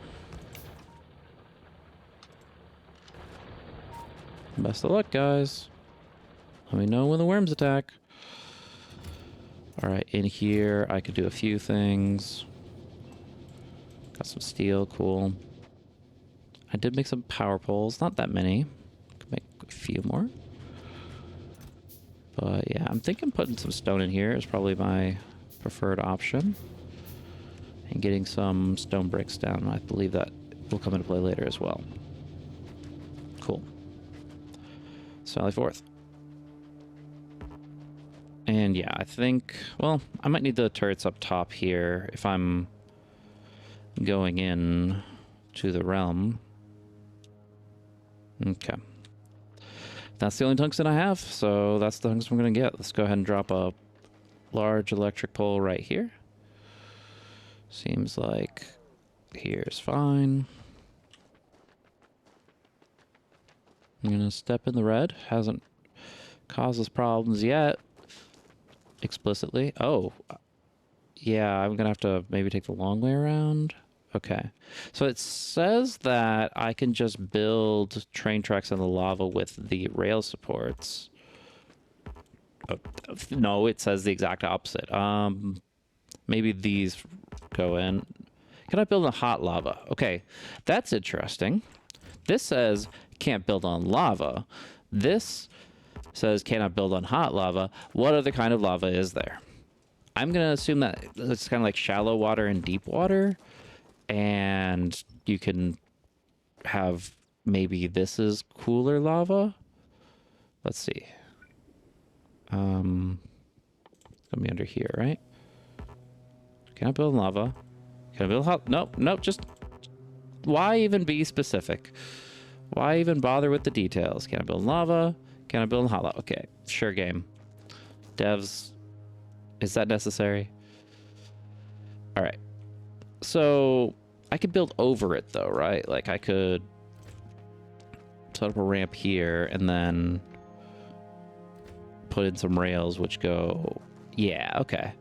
Best of luck, guys. Let me know when the worms attack. All right, in here, I could do a few things. Got some steel, cool. I did make some power poles, not that many. Could make a few more. But yeah, I'm thinking putting some stone in here is probably my preferred option. And getting some stone bricks down, I believe that will come into play later as well. Cool. Sally forth. And yeah, I think, well, I might need the turrets up top here if I'm going in to the realm. Okay. That's the only tungsten I have, so that's the tungsten I'm going to get. Let's go ahead and drop a large electric pole right here. Seems like here's fine. I'm going to step in the red. Hasn't caused us problems yet. Explicitly. Oh. Yeah, I'm going to have to maybe take the long way around. Okay. So it says that I can just build train tracks in the lava with the rail supports. Oh, no, it says the exact opposite. Maybe these go in. Can I build on hot lava? Okay, that's interesting. This says can't build on lava. This says cannot build on hot lava. What other kind of lava is there? I'm going to assume that it's kind of like shallow water and deep water. And you can have maybe this is cooler lava. Let's see. It's going to be under here, right? Can I build lava? Can I build hot? Nope, nope, just... Why even be specific? Why even bother with the details? Can I build lava? Can I build hot lava? Okay, sure game. Devs, is that necessary? All right. So I could build over it though, right? Like I could set up a ramp here and then put in some rails which go... Yeah, okay.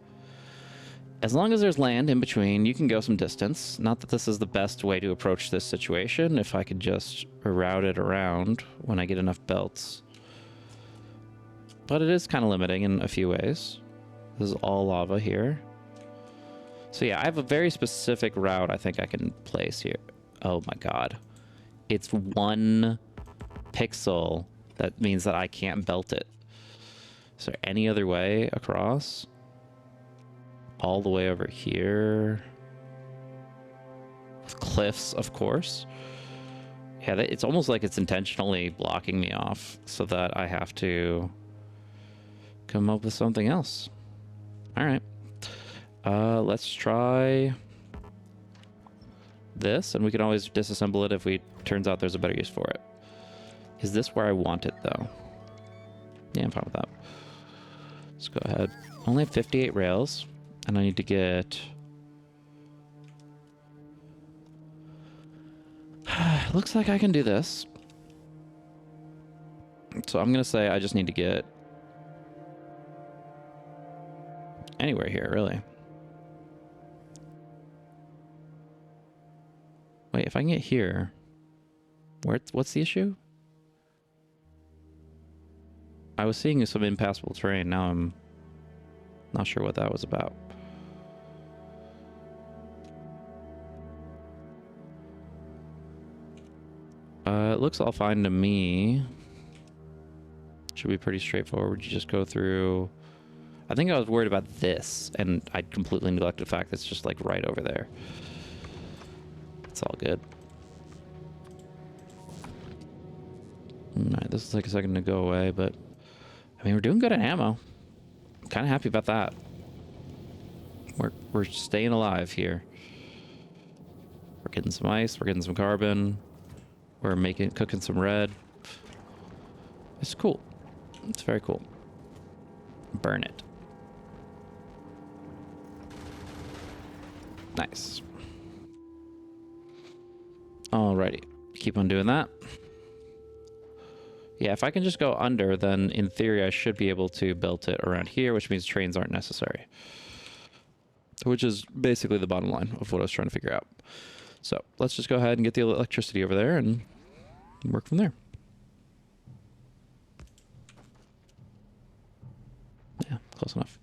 As long as there's land in between, you can go some distance. Not that this is the best way to approach this situation, if I could just route it around when I get enough belts. But it is kind of limiting in a few ways. This is all lava here. So yeah, I have a very specific route I think I can place here. Oh my god. It's 1 pixel. That means that I can't belt it. Is there any other way across? All the way over here. With cliffs, of course. Yeah, it's almost like it's intentionally blocking me off so that I have to come up with something else. All right. Let's try this, and we can always disassemble it if we turns out there's a better use for it. Is this where I want it, though? Yeah, I'm fine with that. Let's go ahead. Only have 58 rails, and I need to get... Looks like I can do this. So I'm going to say I just need to get anywhere here, really. Wait, if I can get here, what's the issue? I was seeing some impassable terrain. Now I'm not sure what that was about. It looks all fine to me. Should be pretty straightforward. You just go through... I think I was worried about this, and I completely neglected the fact that it's just like right over there. It's all good. Alright, this will take a second to go away, but... I mean, we're doing good at ammo. I'm kind of happy about that. We're staying alive here. We're getting some ice, we're getting some carbon. We're cooking some red. It's cool. It's very cool. Burn it. Nice. Alrighty. Keep on doing that. Yeah, if I can just go under, then in theory I should be able to build it around here, which means trains aren't necessary. Which is basically the bottom line of what I was trying to figure out. So let's just go ahead and get the electricity over there and work from there. Yeah, close enough.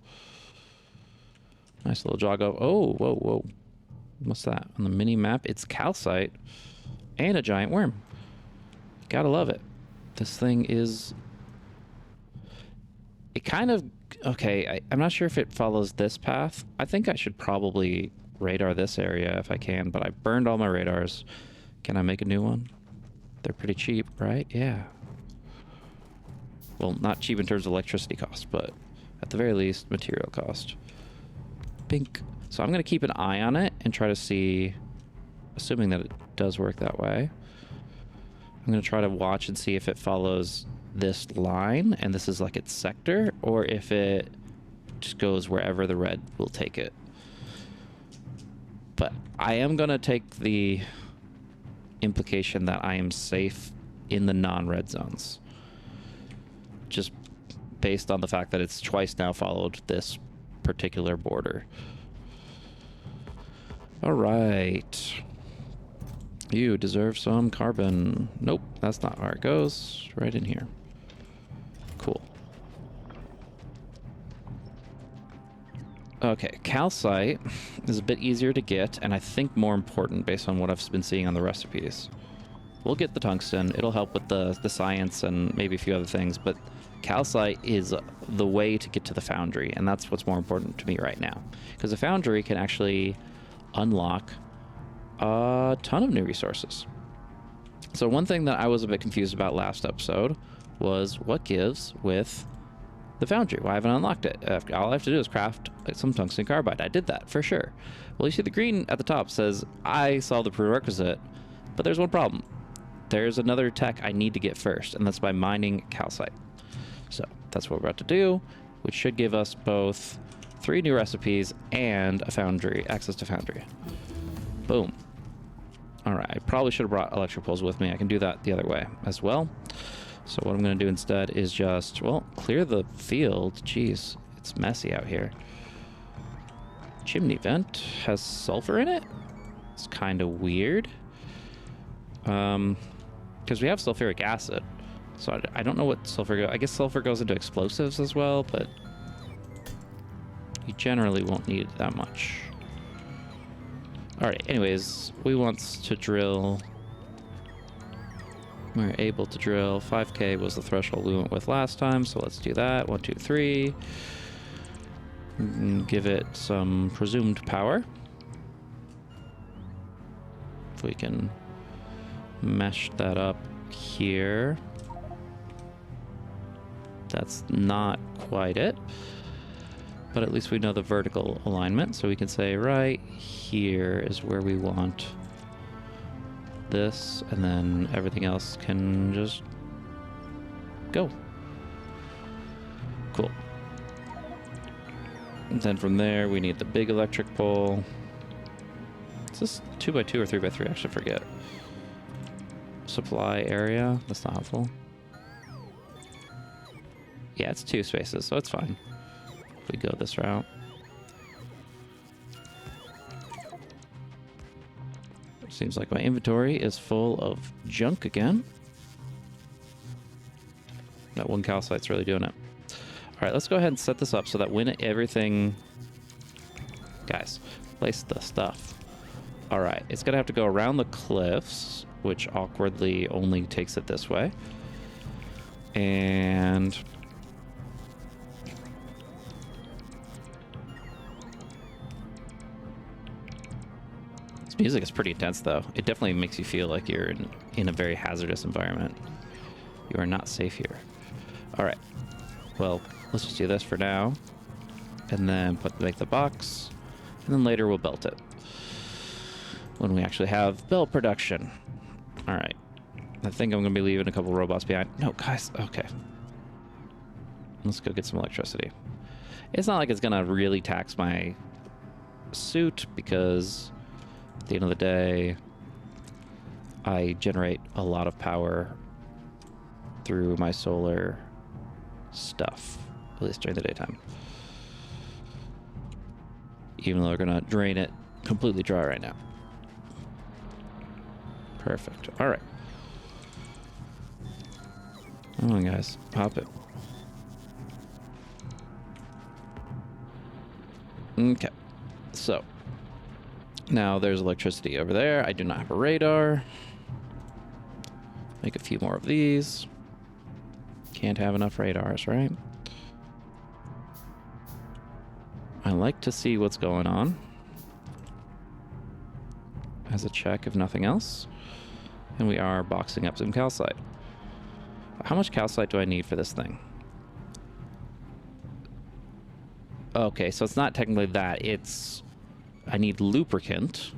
Nice little jog up. Oh, whoa, whoa. What's that? On the mini map, it's calcite and a giant worm. Gotta love it. This thing is... It kind of... Okay, I'm not sure if it follows this path. I think I should probably radar this area if I can, but I burned all my radars. Can I make a new one? They're pretty cheap, right? Yeah. Well, not cheap in terms of electricity cost, but at the very least, material cost. Bink. So I'm going to keep an eye on it and try to see, assuming that it does work that way. I'm going to try to watch and see if it follows this line, and this is like its sector, or if it just goes wherever the red will take it. But I am going to take the implication that I am safe in the non-red zones. Just based on the fact that it's twice now followed this particular border. All right. You deserve some carbon. Nope, that's not where it goes. Right in here. Cool. Okay, calcite is a bit easier to get, and I think more important based on what I've been seeing on the recipes. We'll get the tungsten. It'll help with the science and maybe a few other things, but calcite is the way to get to the foundry, and that's what's more important to me right now. Because the foundry can actually unlock a ton of new resources. So one thing that I was a bit confused about last episode was what gives with the foundry. Why haven't I unlocked it? All I have to do is craft some tungsten carbide. I did that for sure. Well, you see the green at the top says I saw the prerequisite, but there's one problem. There's another tech I need to get first, and that's by mining calcite. So that's what we're about to do, which should give us both 3 new recipes and a foundry, access to foundry. Boom. All right, I probably should have brought electric poles with me. I can do that the other way as well. So what I'm going to do instead is just, well, clear the field. Jeez, it's messy out here. Chimney vent has sulfur in it. It's kind of weird. Because we have sulfuric acid. So I don't know what sulfur goes. I guess sulfur goes into explosives as well, but you generally won't need it that much. All right, anyways, we want to drill. We're able to drill. 5K was the threshold we went with last time, so let's do that. 1, 2, 3. Give it some presumed power. If we can mesh that up here. That's not quite it, but at least we know the vertical alignment, so we can say right here is where we want this, and then everything else can just go. Cool. And then from there, we need the big electric pole. Is this 2x2 or 3x3? I actually forget. Supply area. That's not helpful. Yeah, it's 2 spaces, so it's fine if we go this route. Seems like my inventory is full of junk again. That one calcite's really doing it. All right, let's go ahead and set this up so that when everything... Guys, place the stuff. All right, it's going to have to go around the cliffs, which awkwardly only takes it this way. And... this music is pretty intense, though. It definitely makes you feel like you're in a very hazardous environment. You are not safe here. All right. Well, let's just do this for now. And then make the box. And then later we'll belt it. When we actually have belt production. All right. I think I'm going to be leaving a couple robots behind. No, guys. Okay. Let's go get some electricity. It's not like it's going to really tax my suit because at the end of the day, I generate a lot of power through my solar stuff, at least during the daytime. Even though we're going to drain it completely dry right now. Perfect. All right. Come on, guys. Pop it. Okay. So, now there's electricity over there. I do not have a radar. Make a few more of these. Can't have enough radars, right? I like to see what's going on. As a check, if nothing else. And we are boxing up some calcite. How much calcite do I need for this thing? Okay, so it's not technically that. It's... I need lubricant.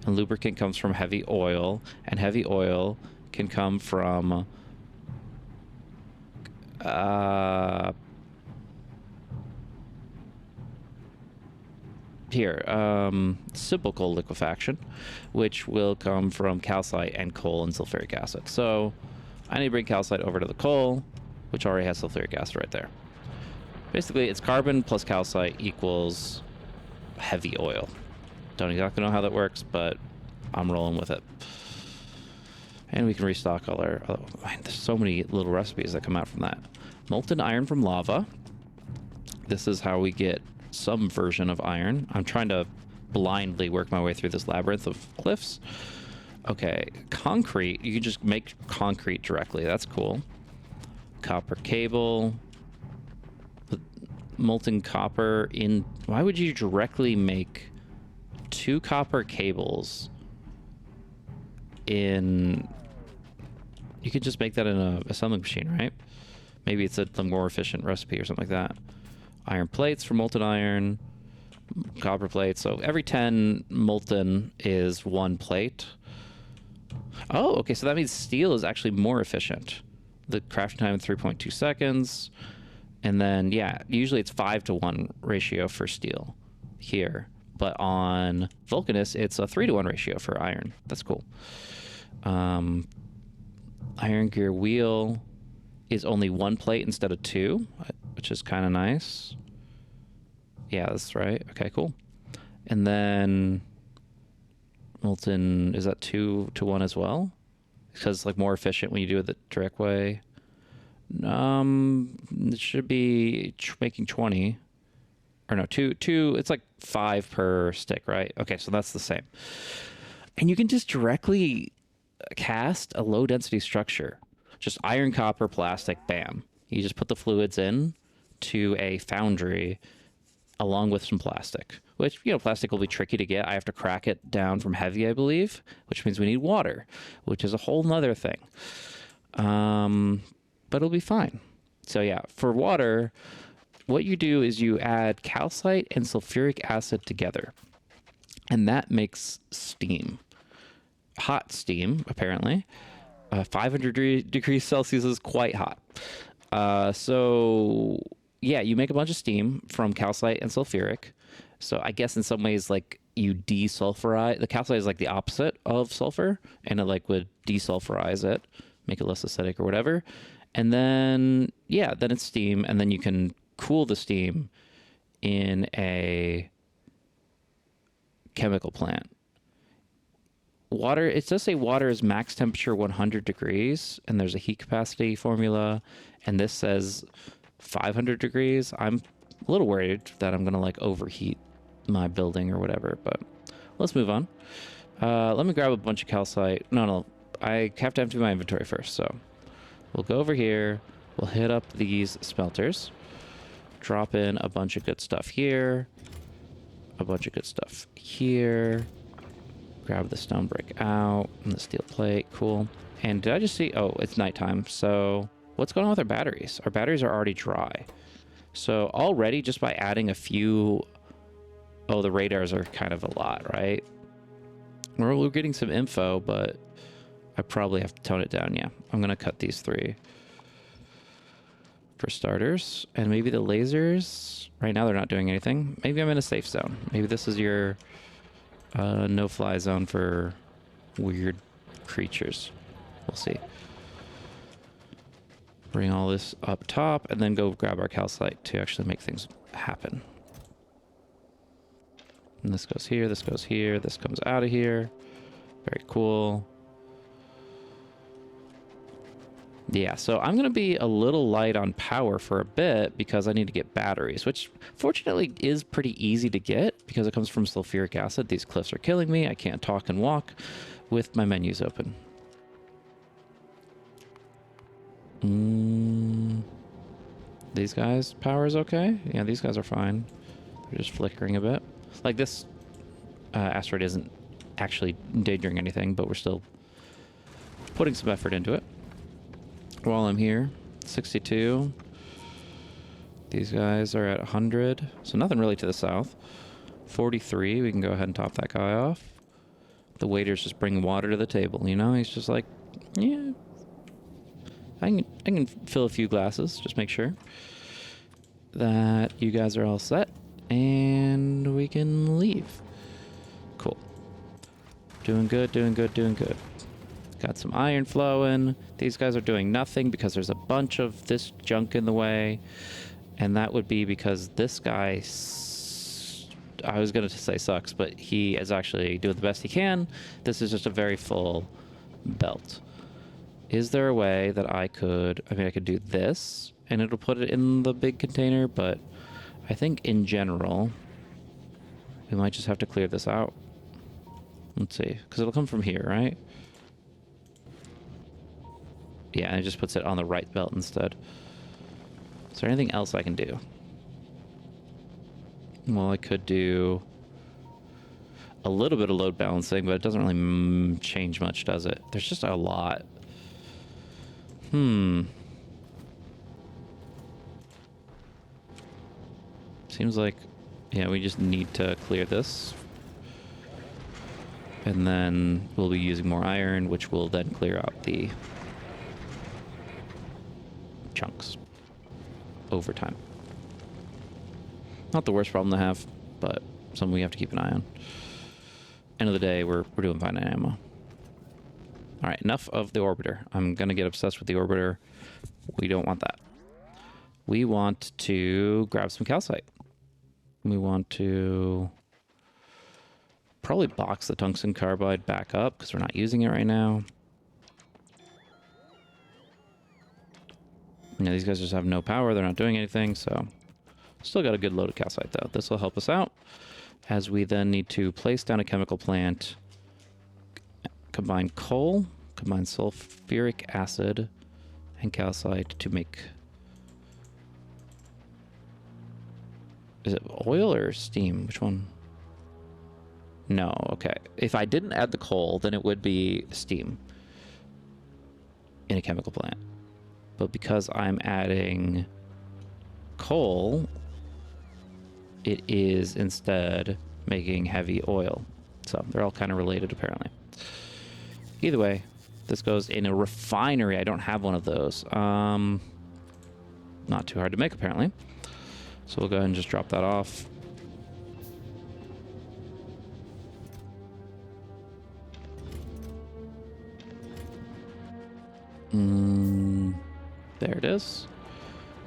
And lubricant comes from heavy oil. And heavy oil can come from... simple coal liquefaction, which will come from calcite and coal and sulfuric acid. So I need to bring calcite over to the coal, which already has sulfuric acid right there. Basically, it's carbon plus calcite equals heavy oil. Don't exactly know how that works, but I'm rolling with it. And we can restock all our... Oh, man, there's so many little recipes that come out from that. Molten iron from lava. This is how we get some version of iron. I'm trying to blindly work my way through this labyrinth of cliffs. Okay, concrete. You can just make concrete directly. That's cool. Copper cable. Molten copper in... Why would you directly make 2 copper cables in... You could just make that in a assembling machine, right? Maybe it's a more efficient recipe or something like that. Iron plates for molten iron, copper plates. So every 10 molten is 1 plate. Oh, okay. So that means steel is actually more efficient. The crafting time is 3.2 seconds. And then, yeah, usually it's 5-to-1 ratio for steel here. But on Vulcanus, it's a 3-to-1 ratio for iron. That's cool. Iron gear wheel is only 1 plate instead of 2, which is kind of nice. Yeah, that's right. Okay, cool. And then molten, is that 2-to-1 as well? Because it's like more efficient when you do it the direct way. It should be making 20. Or no, 2, it's like 5 per stick, right? Okay, so that's the same. And you can just directly cast a low density structure. Just iron, copper, plastic, bam. You just put the fluids in to a foundry along with some plastic. which, you know, plastic will be tricky to get. I have to crack it down from heavy, I believe, which means we need water, which is a whole nother thing. But it'll be fine. So yeah, for water, what you do is you add calcite and sulfuric acid together, and that makes steam. Hot steam, apparently. 500 degrees Celsius is quite hot. So yeah, you make a bunch of steam from calcite and sulfuric. So I guess in some ways, like, you desulfurize. The calcite is like the opposite of sulfur, and it like would desulfurize it, make it less acidic or whatever. And then, yeah, then it's steam, and then you can cool the steam in a chemical plant. Water, it does say water is max temperature 100 degrees, and there's a heat capacity formula, and this says 500 degrees. I'm a little worried that I'm going to like overheat my building or whatever, but let's move on. Let me grab a bunch of calcite. No, I have to empty my inventory first, so we'll go over here. We'll hit up these smelters, drop in a bunch of good stuff here, a bunch of good stuff here. Grab the stone brick out and the steel plate. Cool. And did I just see? Oh, it's nighttime. So what's going on with our batteries? Our batteries are already dry. So already, just by adding a few... Oh, the radars are kind of a lot, right? We're getting some info, but I probably have to tone it down. Yeah, I'm going to cut these 3 for starters. And maybe the lasers. Right now, they're not doing anything. Maybe I'm in a safe zone. Maybe this is your... no-fly zone for weird creatures. We'll see. Bring all this up top, and then go grab our calcite to actually make things happen. And this goes here, this goes here, this comes out of here. Very cool. Yeah, so I'm going to be a little light on power for a bit because I need to get batteries, which fortunately is pretty easy to get because it comes from sulfuric acid. These cliffs are killing me. I can't talk and walk with my menus open. These guys' power is okay? Yeah, these guys are fine. They're just flickering a bit. Like this asteroid isn't actually endangering anything, but we're still putting some effort into it. While I'm here, 62. These guys are at 100, so nothing really to the south. 43, we can go ahead and top that guy off. The waiter's just bringing water to the table, you know? He's just like, yeah, I can fill a few glasses, just make sure that you guys are all set, and we can leave. Cool. Doing good, doing good, doing good. Got some iron flowing. These guys are doing nothing because there's a bunch of this junk in the way. And that would be because this guy, I was going to say sucks, but he is actually doing the best he can. This is just a very full belt. Is there a way that I could do this and it'll put it in the big container, but I think in general, we might just have to clear this out. Let's see, because it'll come from here, right? Yeah, and it just puts it on the right belt instead. Is there anything else I can do? Well, I could do a little bit of load balancing, but it doesn't really change much, does it? There's just a lot. Seems like, yeah, we just need to clear this. And then we'll be using more iron, which will then clear out the chunks over time. Not the worst problem to have, but something we have to keep an eye on. End of the day, we're doing fine in ammo. All right, enough of the orbiter. I'm going to get obsessed with the orbiter. We don't want that. We want to grab some calcite. We want to probably box the tungsten carbide back up because we're not using it right now. Yeah, these guys just have no power. They're not doing anything, so still got a good load of calcite, though. This will help us out as we then need to place down a chemical plant, combine coal, combine sulfuric acid, and calcite to make... Is it oil or steam? Which one? No, okay. If I didn't add the coal, then it would be steam in a chemical plant. But because I'm adding coal, it is instead making heavy oil. So they're all kind of related, apparently. Either way, this goes in a refinery. I don't have one of those. Not too hard to make, apparently. So we'll go ahead and just drop that off. There it is.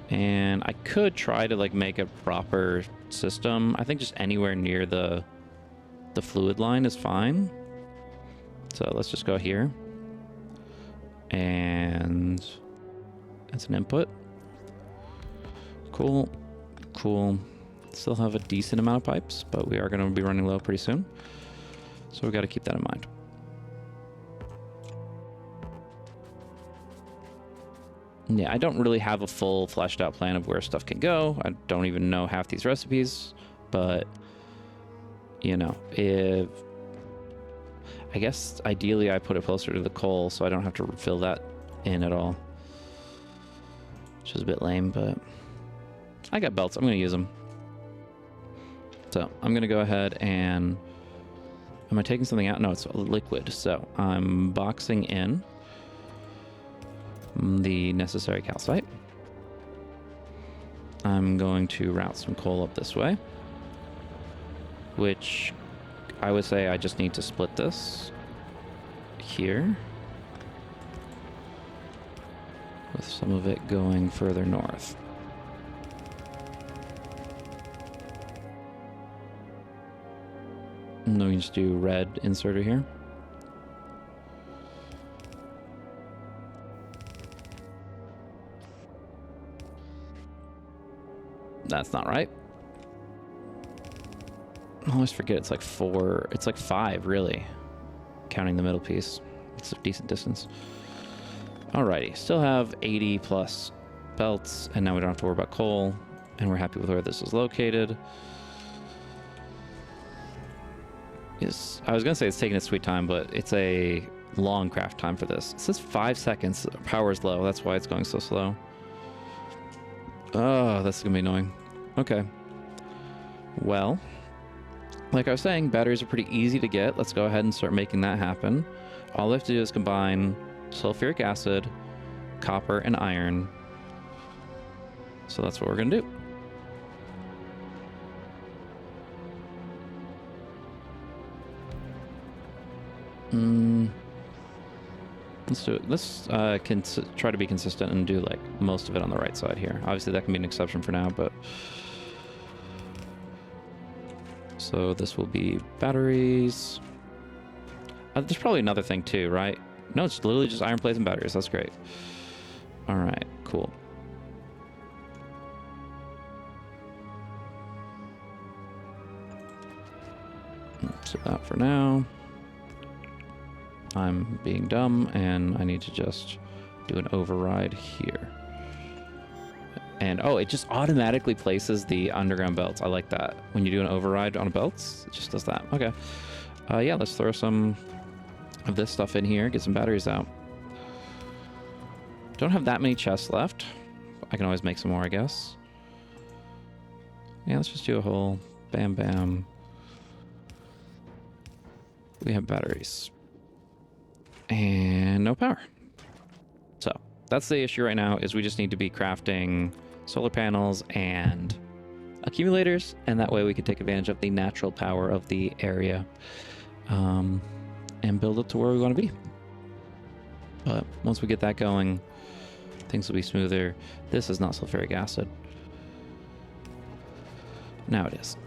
And I could try to like make a proper system. I think just anywhere near the fluid line is fine. So let's just go here. And that's an input. Cool. Cool. Still have a decent amount of pipes, but we are going to be running low pretty soon. So we got to keep that in mind. Yeah, I don't really have a full fleshed out plan of where stuff can go. I don't even know half these recipes, but you know, if I guess ideally I put it closer to the coal so I don't have to fill that in at all. Which is a bit lame, but I got belts. I'm going to use them. So I'm going to go ahead and... Am I taking something out? No, it's liquid. So I'm boxing in the necessary calcite. I'm going to route some coal up this way, which I would say I just need to split this here with some of it going further north. And then we just do red inserter here. That's not right. I always forget it's like 4, it's like 5 really, counting the middle piece. It's a decent distance. Alrighty, still have 80 plus belts, and now we don't have to worry about coal, and we're happy with where this is located. Yes, I was gonna say it's taking its sweet time, but it's a long craft time for this. It says 5 seconds, power's low, that's why it's going so slow. Oh, that's gonna be annoying. Okay. Well, like I was saying, batteries are pretty easy to get. Let's go ahead and start making that happen. All we have to do is combine sulfuric acid, copper, and iron. So that's what we're gonna do. Let's do it. Let's try to be consistent and do like most of it on the right side here. Obviously that can be an exception for now, but... So this will be batteries. There's probably another thing too, right? No, it's literally just iron plates and batteries. That's great. All right, cool. Let's do that for now. I'm being dumb, and I need to just do an override here. And, oh, it just automatically places the underground belts. I like that. When you do an override on belts, it just does that. Okay. Yeah, let's throw some of this stuff in here, get some batteries out. Don't have that many chests left. I can always make some more, I guess. Yeah, let's just do a whole bam, bam. We have batteries. And no power. So that's the issue right now, is we just need to be crafting solar panels and accumulators, and that way we can take advantage of the natural power of the area and build it to where we want to be. But once we get that going, things will be smoother. This is not sulfuric acid. Now it is.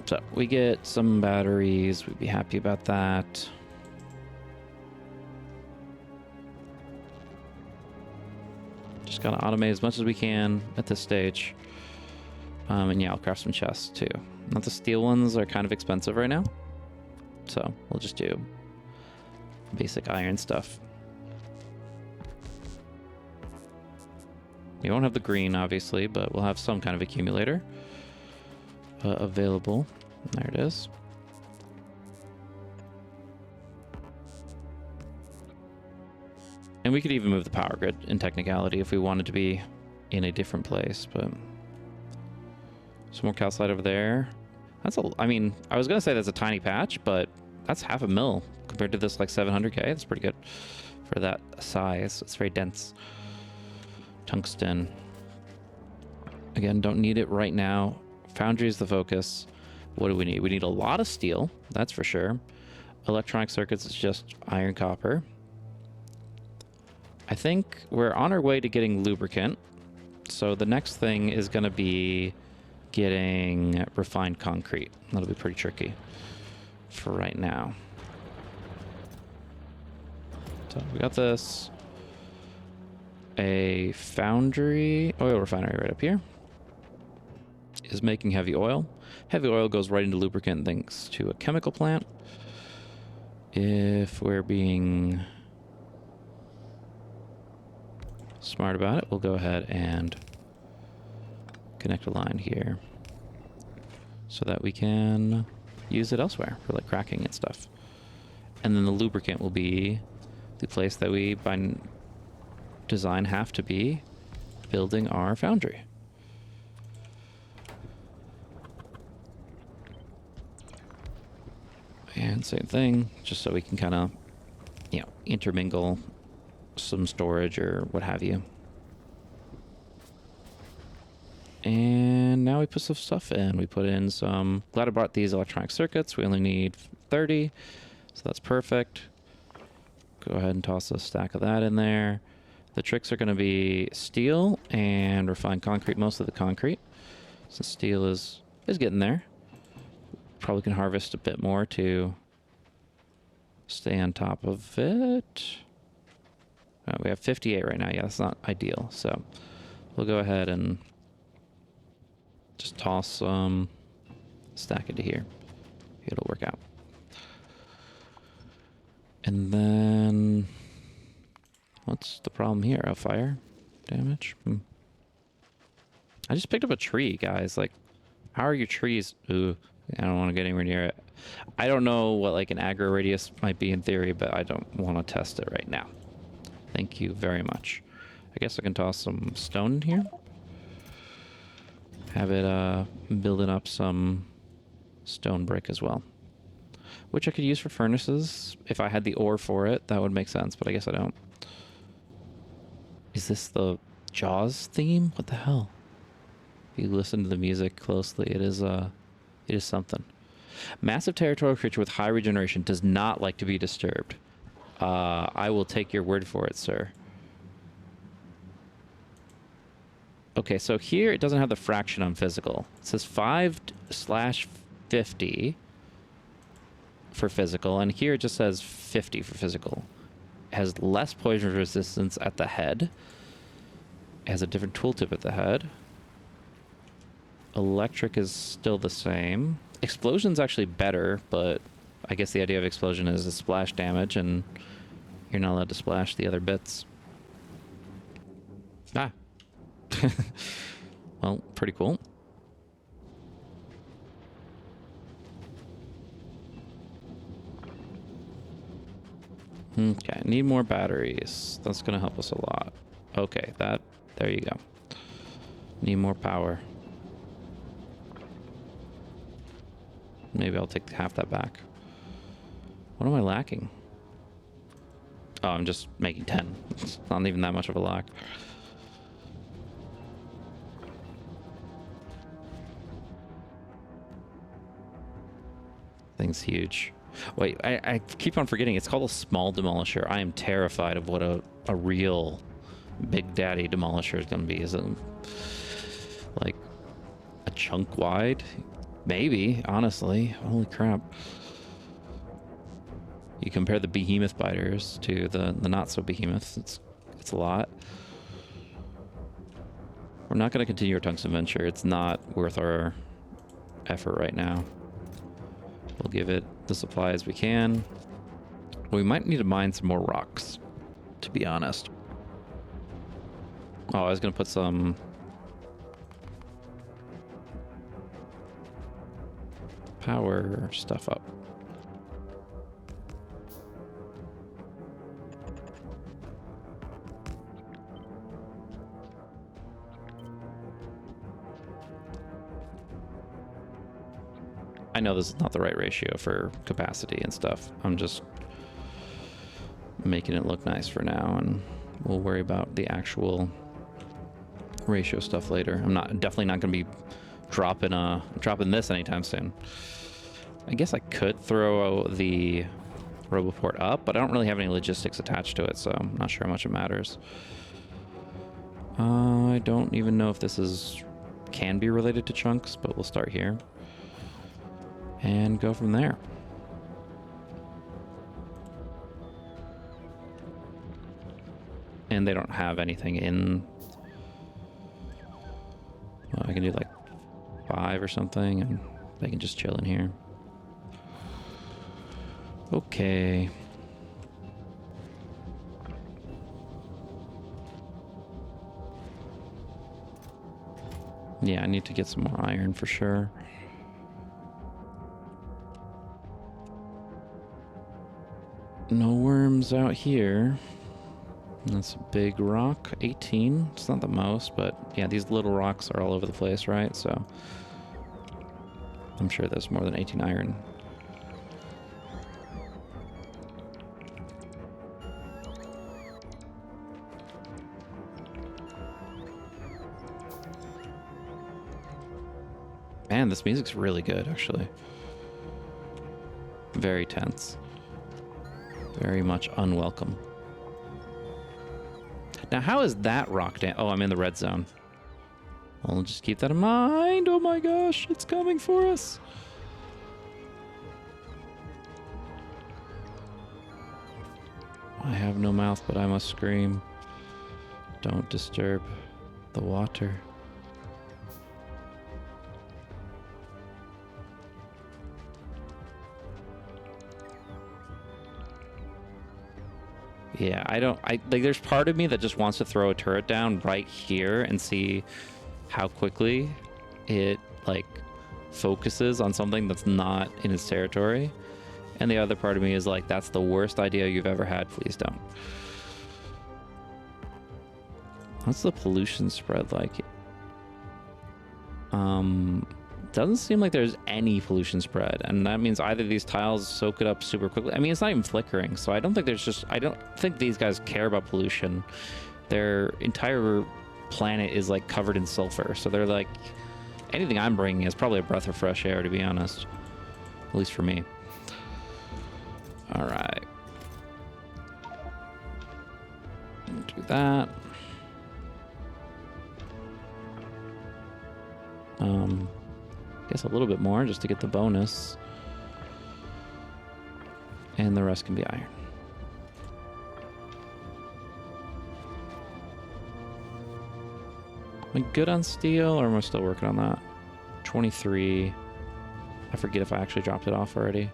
So we get some batteries. We'd be happy about that. Just gotta automate as much as we can at this stage. And yeah, I'll craft some chests too. Not the steel ones are kind of expensive right now. So we'll just do basic iron stuff. We won't have the green, obviously, but we'll have some kind of accumulator available. There it is. And we could even move the power grid in technicality if we wanted to be in a different place, but some more calcite over there. That's I mean, I was gonna say that's a tiny patch, but that's half a mil compared to this like 700k. That's pretty good for that size. It's very dense. Tungsten. Again, don't need it right now. Foundry is the focus. What do we need? We need a lot of steel, that's for sure. Electronic circuits is just iron, copper. I think we're on our way to getting lubricant. So the next thing is going to be getting refined concrete. That'll be pretty tricky for right now. So we got this. A foundry, oil refinery right up here is making heavy oil. Heavy oil goes right into lubricant thanks to a chemical plant. If we're being smart about it, we'll go ahead and connect a line here so that we can use it elsewhere for like cracking and stuff. And then the lubricant will be the place that we by design have to be building our foundry. And same thing, just so we can kind of, you know, intermingle some storage or what have you. And now we put some stuff in. We put in some, glad I brought these electronic circuits. We only need 30, so that's perfect. Go ahead and toss a stack of that in there. The tricks are going to be steel and refined concrete, most of the concrete. So steel is getting there. Probably can harvest a bit more to stay on top of it. We have 58 right now. Yeah, that's not ideal. So we'll go ahead and just toss some stack into here. It'll work out. And then what's the problem here? A fire damage? I just picked up a tree, guys. Like, how are your trees? Ooh, I don't want to get anywhere near it. I don't know what like an aggro radius might be in theory, but I don't want to test it right now. Thank you very much. I guess I can toss some stone in here. Have it building up some stone brick as well, which I could use for furnaces. If I had the ore for it, that would make sense, but I guess I don't. Is this the Jaws theme? What the hell? If you listen to the music closely, it is something. Massive territorial creature with high regeneration does not like to be disturbed. I will take your word for it, sir. Okay, so here it doesn't have the fraction on physical. It says 5/50 for physical, and here it just says 50 for physical. It has less poison resistance at the head. It has a different tooltip at the head. Electric is still the same. Explosion's actually better, but I guess the idea of explosion is a splash damage, and you're not allowed to splash the other bits. Ah. Well, pretty cool. Okay, need more batteries. That's gonna help us a lot. Okay, there you go. Need more power. Maybe I'll take half that back. What am I lacking? Oh, I'm just making 10. It's not even that much of a lack. Thing's huge. Wait, I keep on forgetting. It's called a small demolisher. I am terrified of what a real Big Daddy demolisher is going to be. Is it like a chunk wide? Maybe, honestly. Holy crap. You compare the behemoth biters to the not so behemoth. It's a lot. We're not going to continue our tungsten venture. It's not worth our effort right now. We'll give it the supplies we can. We might need to mine some more rocks, to be honest. Oh, I was going to put some... power stuff up. I know this is not the right ratio for capacity and stuff. I'm just making it look nice for now, and we'll worry about the actual ratio stuff later. I'm definitely not going to be dropping this anytime soon. I guess I could throw the Roboport up, but I don't really have any logistics attached to it, so I'm not sure how much it matters. I don't even know if this can be related to chunks, but we'll start here and go from there. And they don't have anything in. Well, I can do like 5 or something, and they can just chill in here. Okay. Yeah, I need to get some more iron for sure. No worms out here. That's a big rock. 18. It's not the most, but yeah, these little rocks are all over the place, right? So I'm sure there's more than 18 iron. Man, this music's really good, actually. Very tense. Very much unwelcome. Now, how is that rock down? Oh, I'm in the red zone. Well, just keep that in mind. Oh my gosh, it's coming for us. I have no mouth, but I must scream. Don't disturb the water. Yeah, like there's part of me that just wants to throw a turret down right here and see how quickly it like focuses on something that's not in its territory. And the other part of me is like, that's the worst idea you've ever had. Please don't. What's the pollution spread like? Doesn't seem like there's any pollution spread, and that means either these tiles soak it up super quickly. I mean, it's not even flickering, so I don't think these guys care about pollution. Their entire planet is like covered in sulfur, so they're like, anything I'm bringing is probably a breath of fresh air, to be honest. At least for me. All right. Do that. Guess a little bit more just to get the bonus. And the rest can be iron. Am I good on steel, or am I still working on that? 23. I forget if I actually dropped it off already.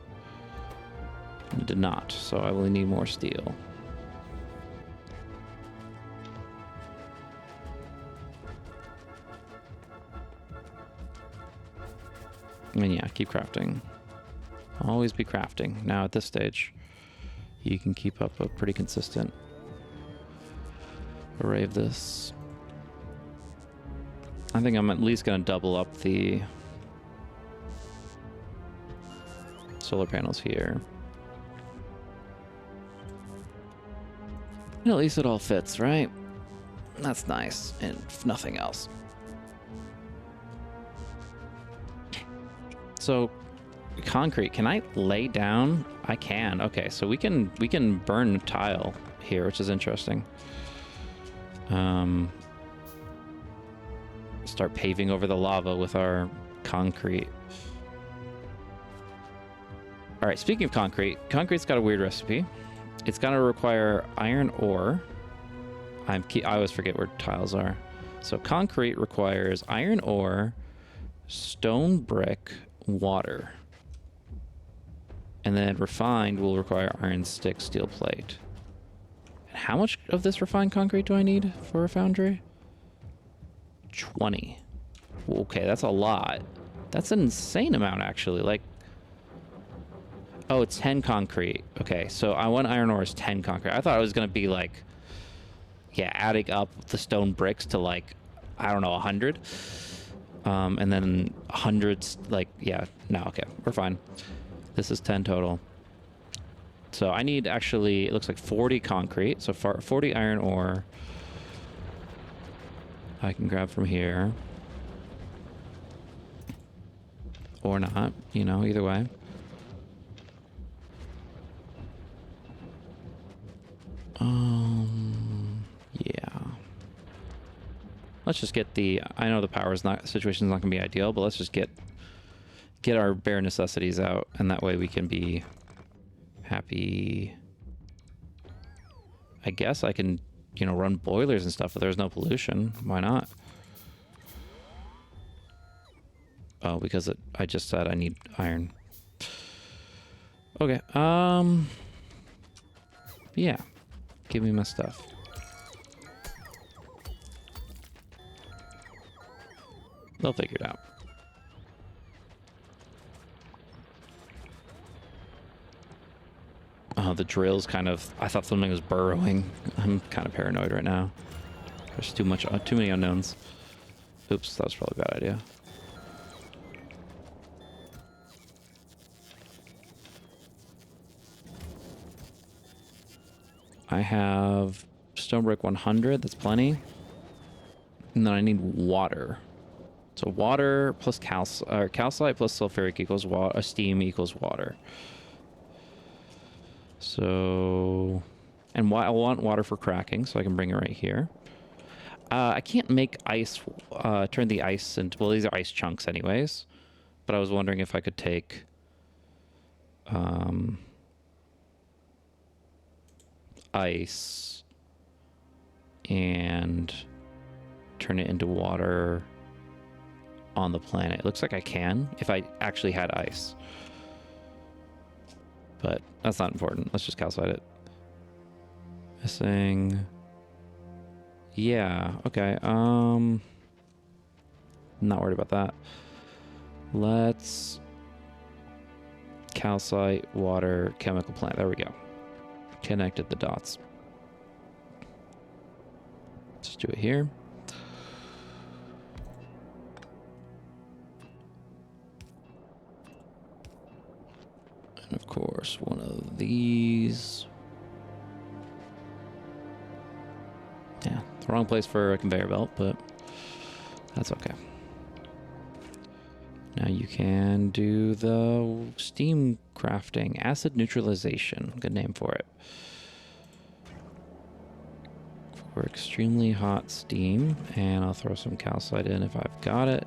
I did not, so I will need more steel. And yeah, keep crafting. Always be crafting. Now at this stage, you can keep up a pretty consistent array of this. I think I'm at least going to double up the solar panels here. And at least it all fits, right? That's nice, and if nothing else. So, concrete, can I lay down? I can. Okay, so we can burn tile here, which is interesting. Start paving over the lava with our concrete. All right, speaking of concrete's got a weird recipe. It's gonna require iron ore. I always forget where tiles are. So concrete requires iron ore, stone brick, water, and then refined will require iron stick, steel plate. And how much of this refined concrete do I need for a foundry? 20. Okay, that's a lot. That's an insane amount, actually. Like, Oh, it's 10 concrete. Okay, so I want iron ore is 10 concrete. I thought it was going to be like, yeah, adding up the stone bricks to like, I don't know, 100. And then hundreds, like, yeah, no, okay, we're fine. This is 10 total. So I need actually, it looks like 40 concrete. So 40 iron ore. I can grab from here. Or not, you know, either way. Yeah. Let's just get the, I know the power's not, situation's not gonna be ideal, but let's just get our bare necessities out, and that way we can be happy. I guess I can, you know, run boilers and stuff if there's no pollution. Why not? Oh, because I just said I need iron. Okay, yeah. Give me my stuff. They'll figure it out. Oh, the drill's kind of... I thought something was burrowing. I'm kind of paranoid right now. There's too many unknowns. Oops, that was probably a bad idea. I have stone brick 100. That's plenty. And then I need water. So water plus calcite plus sulfuric equals water. Steam equals water. So, and I want water for cracking, so I can bring it right here. I can't make ice, turn the ice into, well, these are ice chunks anyways, but I was wondering if I could take, ice and turn it into water on the planet. It looks like I can if I actually had ice. But that's not important. Let's just calcite it. Missing. Yeah, okay. Not worried about that. Let's calcite, water, chemical plant. There we go. Connected the dots. Let's do it here. And of course, one of these. Yeah, the wrong place for a conveyor belt, but that's okay. Now you can do the steam crafting. Acid neutralization. Good name for it. For extremely hot steam. And I'll throw some calcite in if I've got it.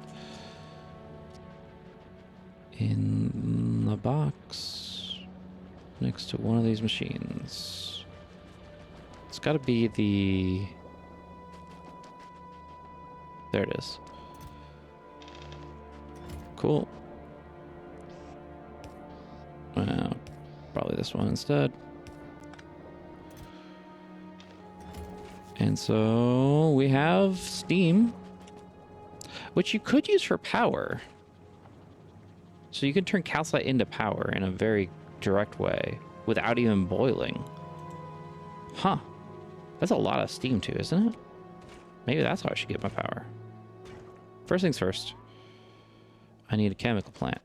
In the box. Next to one of these machines. It's got to be the... There it is. Cool. Probably this one instead. And so we have steam, which you could use for power. So you can turn calcite into power in a very direct way without even boiling. Huh. That's a lot of steam too, isn't it? Maybe that's how I should get my power. First things first. I need a chemical plant.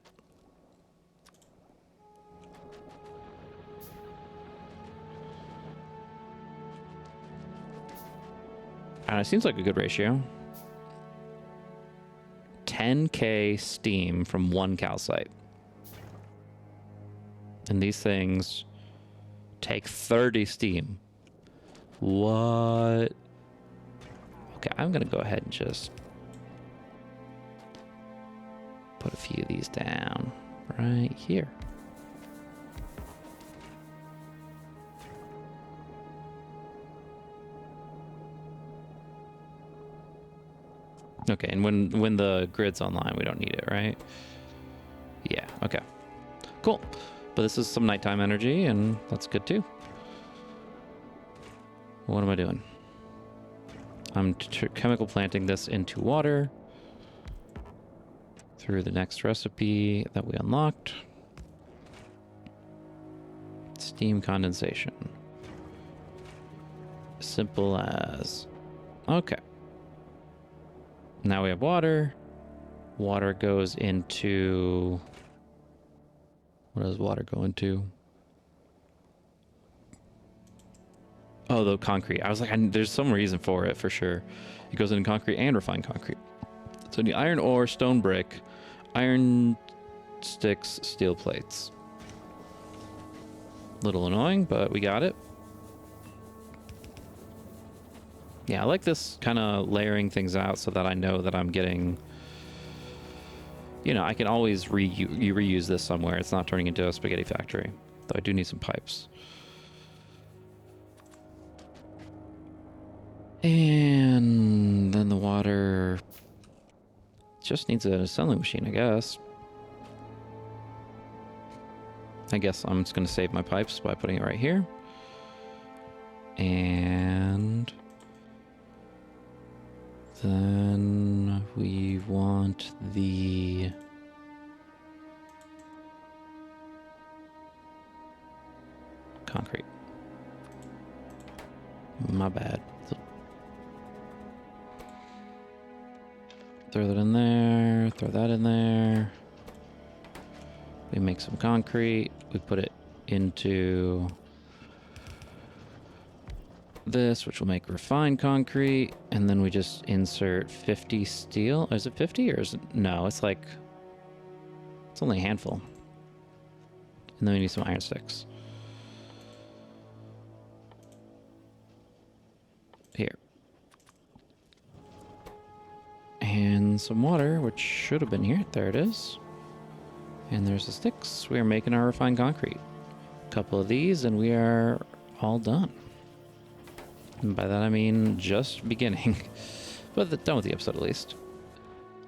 And it seems like a good ratio. 10k steam from one calcite. And these things take 30 steam. What? Okay, I'm gonna go ahead and just put a few of these down right here. Okay, and when the grid's online, we don't need it, right? Yeah, okay. Cool. But this is some nighttime energy, and that's good too. What am I doing? I'm chemical planting this into water through the next recipe that we unlocked. Steam condensation. Simple as. Okay. Now we have water. Water goes into... What does water go into? Oh, the concrete. I was like, there's some reason for it, for sure. It goes into concrete and refined concrete. So the iron ore, stone brick, iron sticks, steel plates. Little annoying, but we got it. Yeah, I like this kind of layering things out so that I know that I'm getting... You know, I can always reuse this somewhere. It's not turning into a spaghetti factory. Though I do need some pipes. And then the water just needs an assembly machine, I guess. I guess I'm just going to save my pipes by putting it right here. And then we want the concrete. My bad. Throw that in there, throw that in there. We make some concrete. We put it into this, which will make refined concrete. And then we just insert 50 steel. Is it 50 or is it? No, it's like, it's only a handful. And then we need some iron sticks. Here. And some water, which should have been here. There it is. And there's the sticks. We are making our refined concrete. A couple of these and we are all done. And by that I mean just beginning. But done with the episode at least.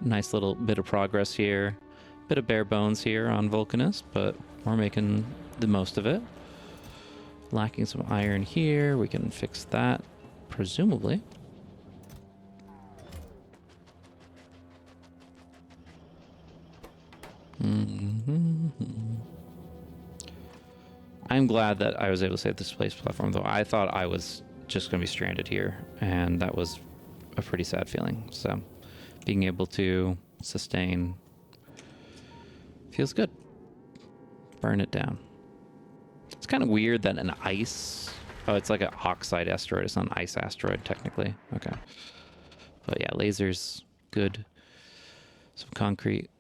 Nice little bit of progress here. Bit of bare bones here on Vulcanus, but we're making the most of it. Lacking some iron here. We can fix that, presumably. I'm glad that I was able to save this place platform, though I thought I was just going to be stranded here, and that was a pretty sad feeling. So being able to sustain feels good. Burn it down. It's kind of weird that an ice... Oh, it's like an oxide asteroid. It's not an ice asteroid, technically. Okay. But yeah, lasers, good. Some concrete.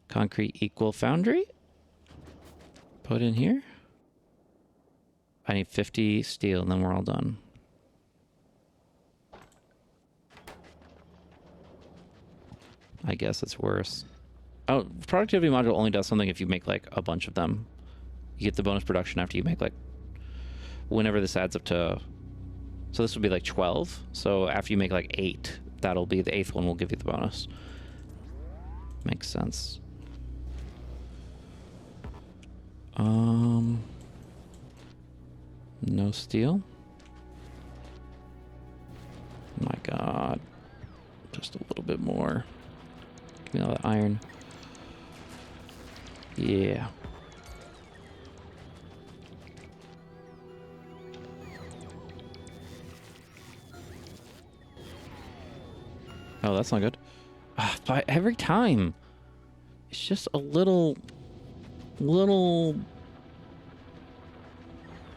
Concrete equal foundry. Put in here. I need 50 steel and then we're all done. I guess it's worse. Oh, productivity module only does something if you make like a bunch of them. You get the bonus production after you make like, whenever this adds up to, so this would be like 12. So after you make like 8, that'll be the 8th one will give you the bonus. Makes sense. No steel. My God. Just a little bit more. Give me all that iron. Yeah. Oh, that's not good. But every time, it's just a little.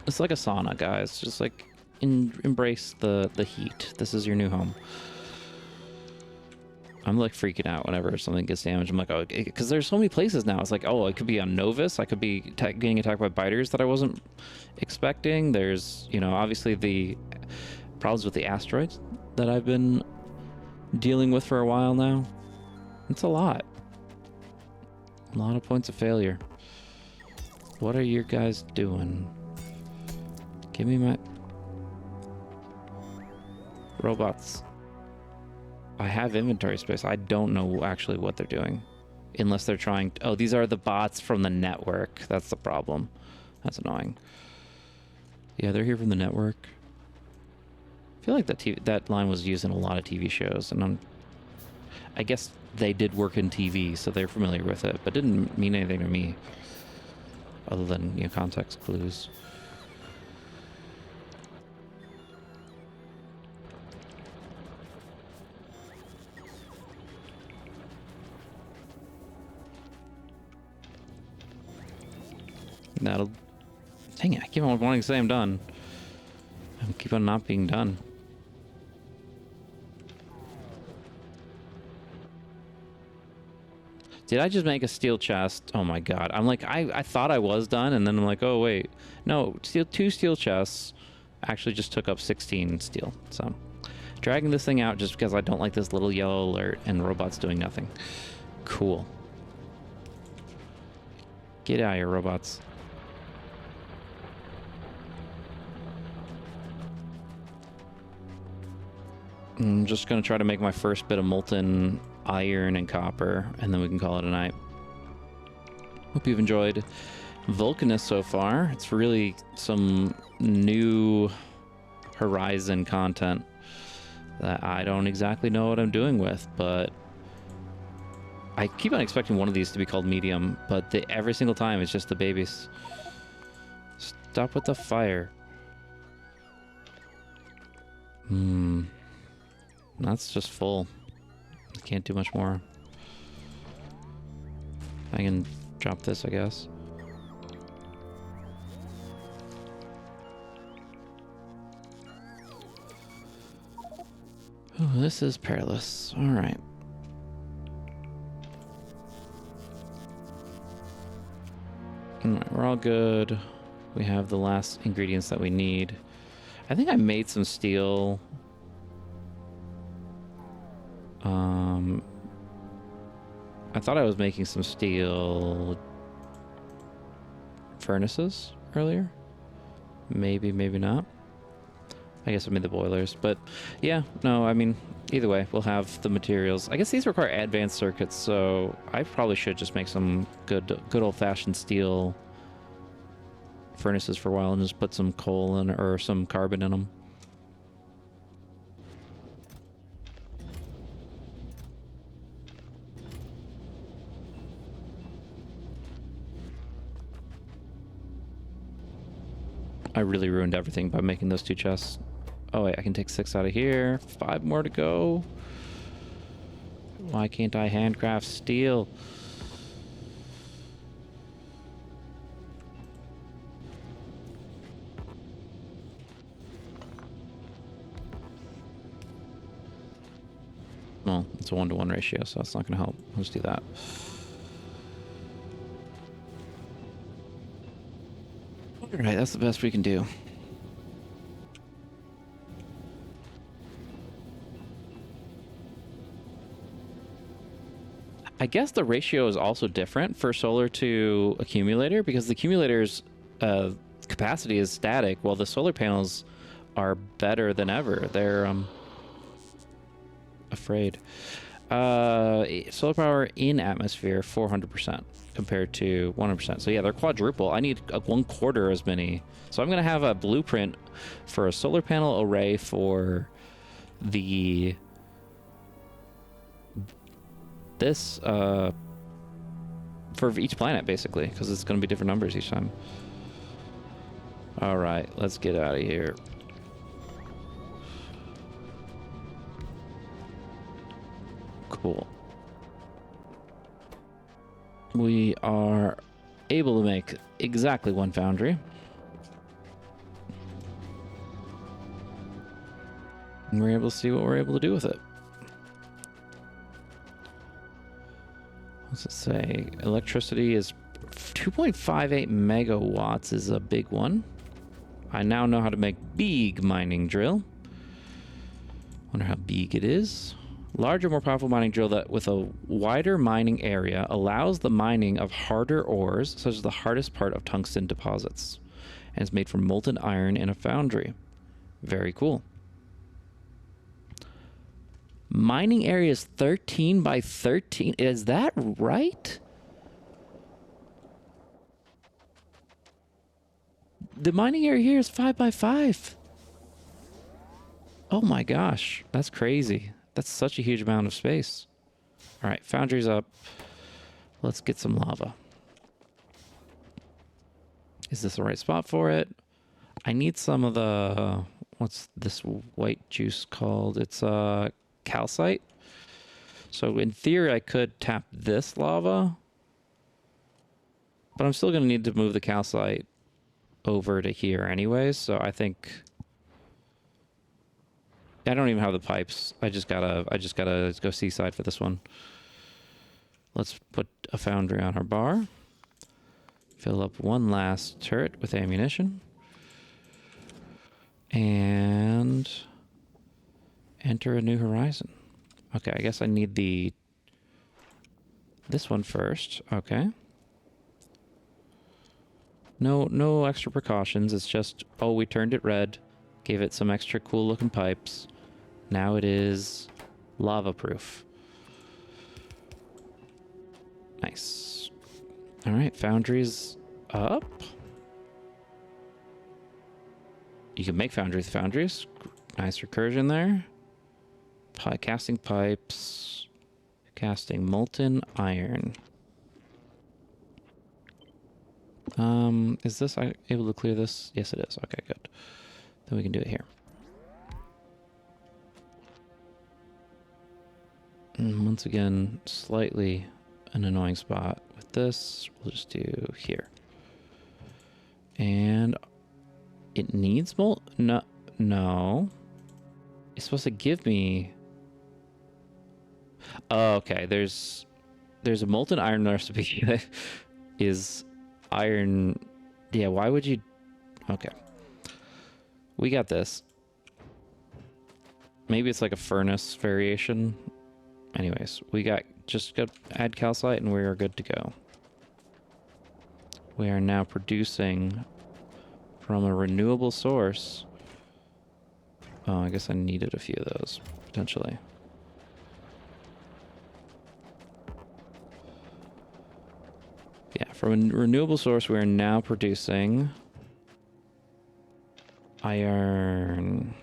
It's like a sauna, guys. Just like embrace the heat. This is your new home. I'm like freaking out whenever something gets damaged. I'm like, oh, because there's so many places now. It's like, oh, it could be on Novus. I could be getting attacked by biters that I wasn't expecting. There's, you know, obviously the problems with the asteroids that I've been dealing with for a while now. It's a lot. A lot of points of failure. What are you guys doing? Give me my robots. I have inventory space. I don't know actually what they're doing. Unless they're trying to... Oh, these are the bots from the network. That's the problem. That's annoying. Yeah, they're here from the network. I feel like that line was used in a lot of TV shows, and I guess they did work in TV, so they're familiar with it, but didn't mean anything to me. other than, you know, context clues. That'll... Dang it, I keep on wanting to say I'm done. I keep on not being done. Did I just make a steel chest? Oh my god. I'm like, I thought I was done, and then I'm like, oh wait. No, two steel chests actually just took up 16 steel. So, dragging this thing out just because I don't like this little yellow alert and robots doing nothing. Cool. Get out of here, robots. I'm just going to try to make my first bit of molten iron and copper, and then we can call it a night. Hope you've enjoyed Vulcanus so far. It's really some new Horizon content that I don't exactly know what I'm doing with, but I keep on expecting one of these to be called medium, but every single time it's just the babies. Stop with the fire. That's just full. I can't do much more. I can drop this, I guess. Oh, this is perilous. All right. All right, we're all good. We have the last ingredients that we need. I think I made some steel. I thought I was making some steel furnaces earlier. Maybe, maybe not. I guess I made the boilers, but yeah, no, I mean, either way, we'll have the materials. I guess these require advanced circuits, so I probably should just make some good old-fashioned steel furnaces for a while and just put some coal in, or some carbon in them. I really ruined everything by making those two chests. Oh wait, I can take 6 out of here. 5 more to go. Why can't I handcraft steel? Well, it's a 1-to-1 ratio, so that's not going to help. Let's do that. Alright, that's the best we can do. I guess the ratio is also different for solar to accumulator because the accumulator's capacity is static while the solar panels are better than ever. They're afraid. Solar power in atmosphere 400% compared to 100%. So yeah, they're quadruple. I need 1/4 as many. So I'm gonna have a blueprint for a solar panel array for this for each planet basically, because it's gonna be different numbers each time. All right, let's get out of here. Cool. We are able to make exactly 1 foundry. And we're able to see what we're able to do with it. What's it say? Electricity is 2.58 megawatts is a big one. I now know how to make big mining drill. Wonder how big it is. Larger, more powerful mining drill that with a wider mining area allows the mining of harder ores, such as the hardest part of tungsten deposits, and is made from molten iron in a foundry. Very cool. Mining area is 13 by 13. Is that right? The mining area here is 5 by 5. Oh my gosh, that's crazy. That's such a huge amount of space. All right, foundry's up. Let's get some lava. Is this the right spot for it? I need some of the, what's this white juice called? It's calcite. So in theory, I could tap this lava, but I'm still going to need to move the calcite over to here anyways. So I think I don't even have the pipes. I just gotta go seaside for this one. Let's put a foundry on our bar. Fill up one last turret with ammunition. And enter a new horizon. Okay, I guess I need this one first. Okay. No extra precautions. It's just, oh, we turned it red, gave it some extra cool looking pipes. Now it is lava proof. Nice. All right, foundries up. You can make foundries. Nice recursion there. Casting pipes. Casting molten iron. Is this able to clear this? Yes, it is. Okay, good. Then we can do it here. And once again, slightly an annoying spot with this. We'll just do here. And it needs no. It's supposed to give me. Oh, okay. There's a molten iron recipe that is iron. Yeah, why would you? Okay. We got this. Maybe it's like a furnace variation. Anyways, just got add calcite and we are good to go. We are now producing from a renewable source. Oh, I guess I needed a few of those, potentially. Yeah, from a renewable source, we are now producing iron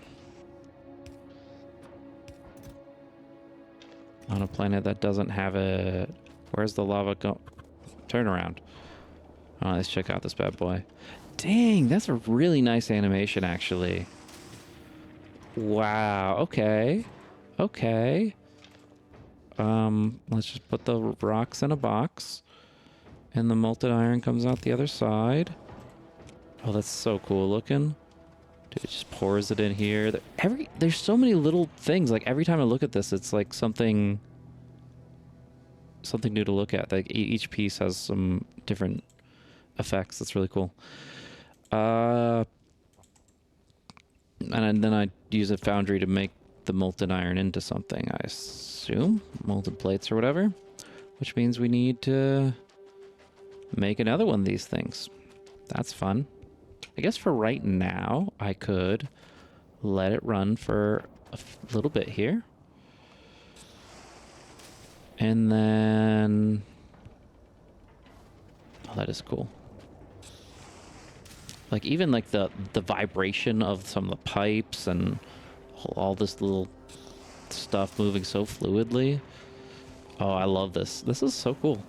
on a planet that doesn't have a... Where's the lava go? Turn around. Oh, let's check out this bad boy. Dang, that's a really nice animation, actually. Wow, okay. Okay. Let's just put the rocks in a box. And the molten iron comes out the other side. Oh, that's so cool looking. Dude, it just pours it in here. There's so many little things. Like, every time I look at this, it's like something new to look at. Like, each piece has some different effects. That's really cool. And then I use a foundry to make the molten iron into something, I assume. Molten plates or whatever. Which means we need to make another one of these things. That's fun. I guess for right now, I could let it run for a little bit here. And then... Oh, that is cool. Like, even like the vibration of some of the pipes and all this little stuff moving so fluidly. Oh, I love this. This is so cool.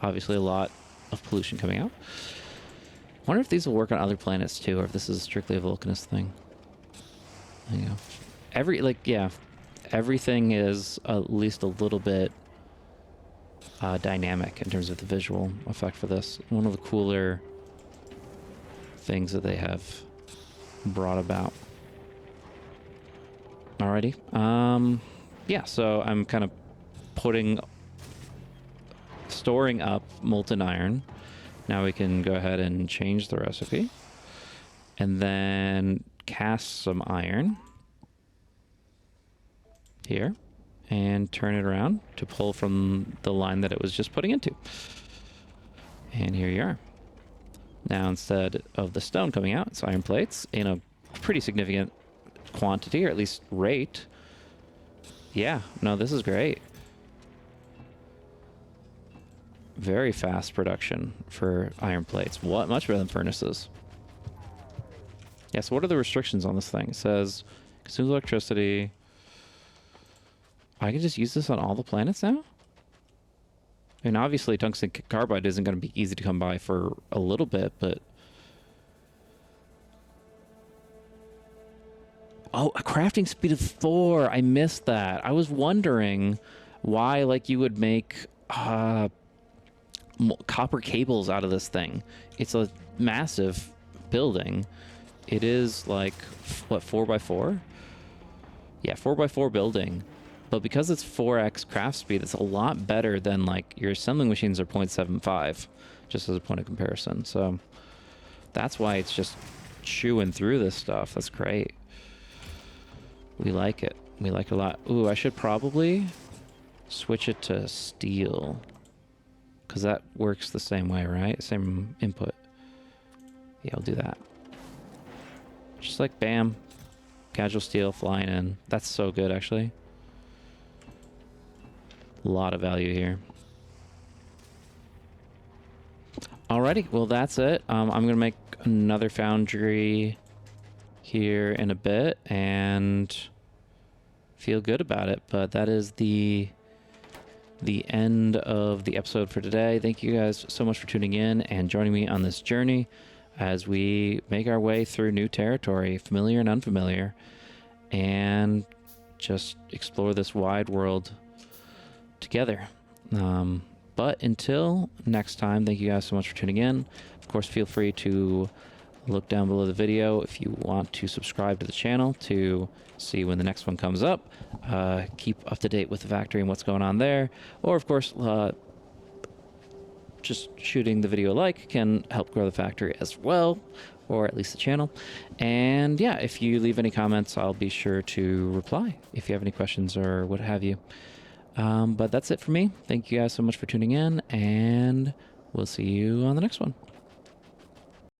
Obviously a lot of pollution coming out. I wonder if these will work on other planets too, or if this is strictly a Vulcanus thing. There you go. Everything is at least a little bit dynamic in terms of the visual effect for this. One of the cooler things that they have brought about. Alrighty. Yeah, so I'm kind of storing up molten iron. Now we can go ahead and change the recipe. And then cast some iron here and turn it around to pull from the line that it was just putting into. And here you are. Now, instead of the stone coming out, it's iron plates in a pretty significant quantity, or at least rate. Yeah, no, this is great. Very fast production for iron plates. Much better than furnaces. Yeah, so what are the restrictions on this thing? It says, consumes electricity. I can just use this on all the planets now? I mean, obviously, tungsten carbide isn't going to be easy to come by for a little bit, but... Oh, a crafting speed of 4. I missed that. I was wondering why, like, you would make copper cables out of this thing. It's a massive building. It is, like, what, 4x4? Yeah, 4x4 building. But because it's 4x craft speed, it's a lot better than, like, your assembling machines are 0.75, just as a point of comparison. So that's why it's just chewing through this stuff. That's great. We like it. We like it a lot. Ooh, I should probably switch it to steel, because that works the same way, right? Same input. Yeah, I'll do that. Just like, bam. Casual steel flying in. That's so good, actually. A lot of value here. Alrighty, well, that's it. I'm going to make another foundry here in a bit and feel good about it. But that is the end of the episode for today. Thank you guys so much for tuning in and joining me on this journey as we make our way through new territory, familiar and unfamiliar, and just explore this wide world together. But until next time, thank you guys so much for tuning in. Of course, feel free to look down below the video if you want to subscribe to the channel to see when the next one comes up. Keep up to date with the factory and what's going on there. Or, of course, just shooting the video a like can help grow the factory as well, or at least the channel. And yeah, if you leave any comments, I'll be sure to reply if you have any questions or what have you. But that's it for me. Thank you guys so much for tuning in, and we'll see you on the next one.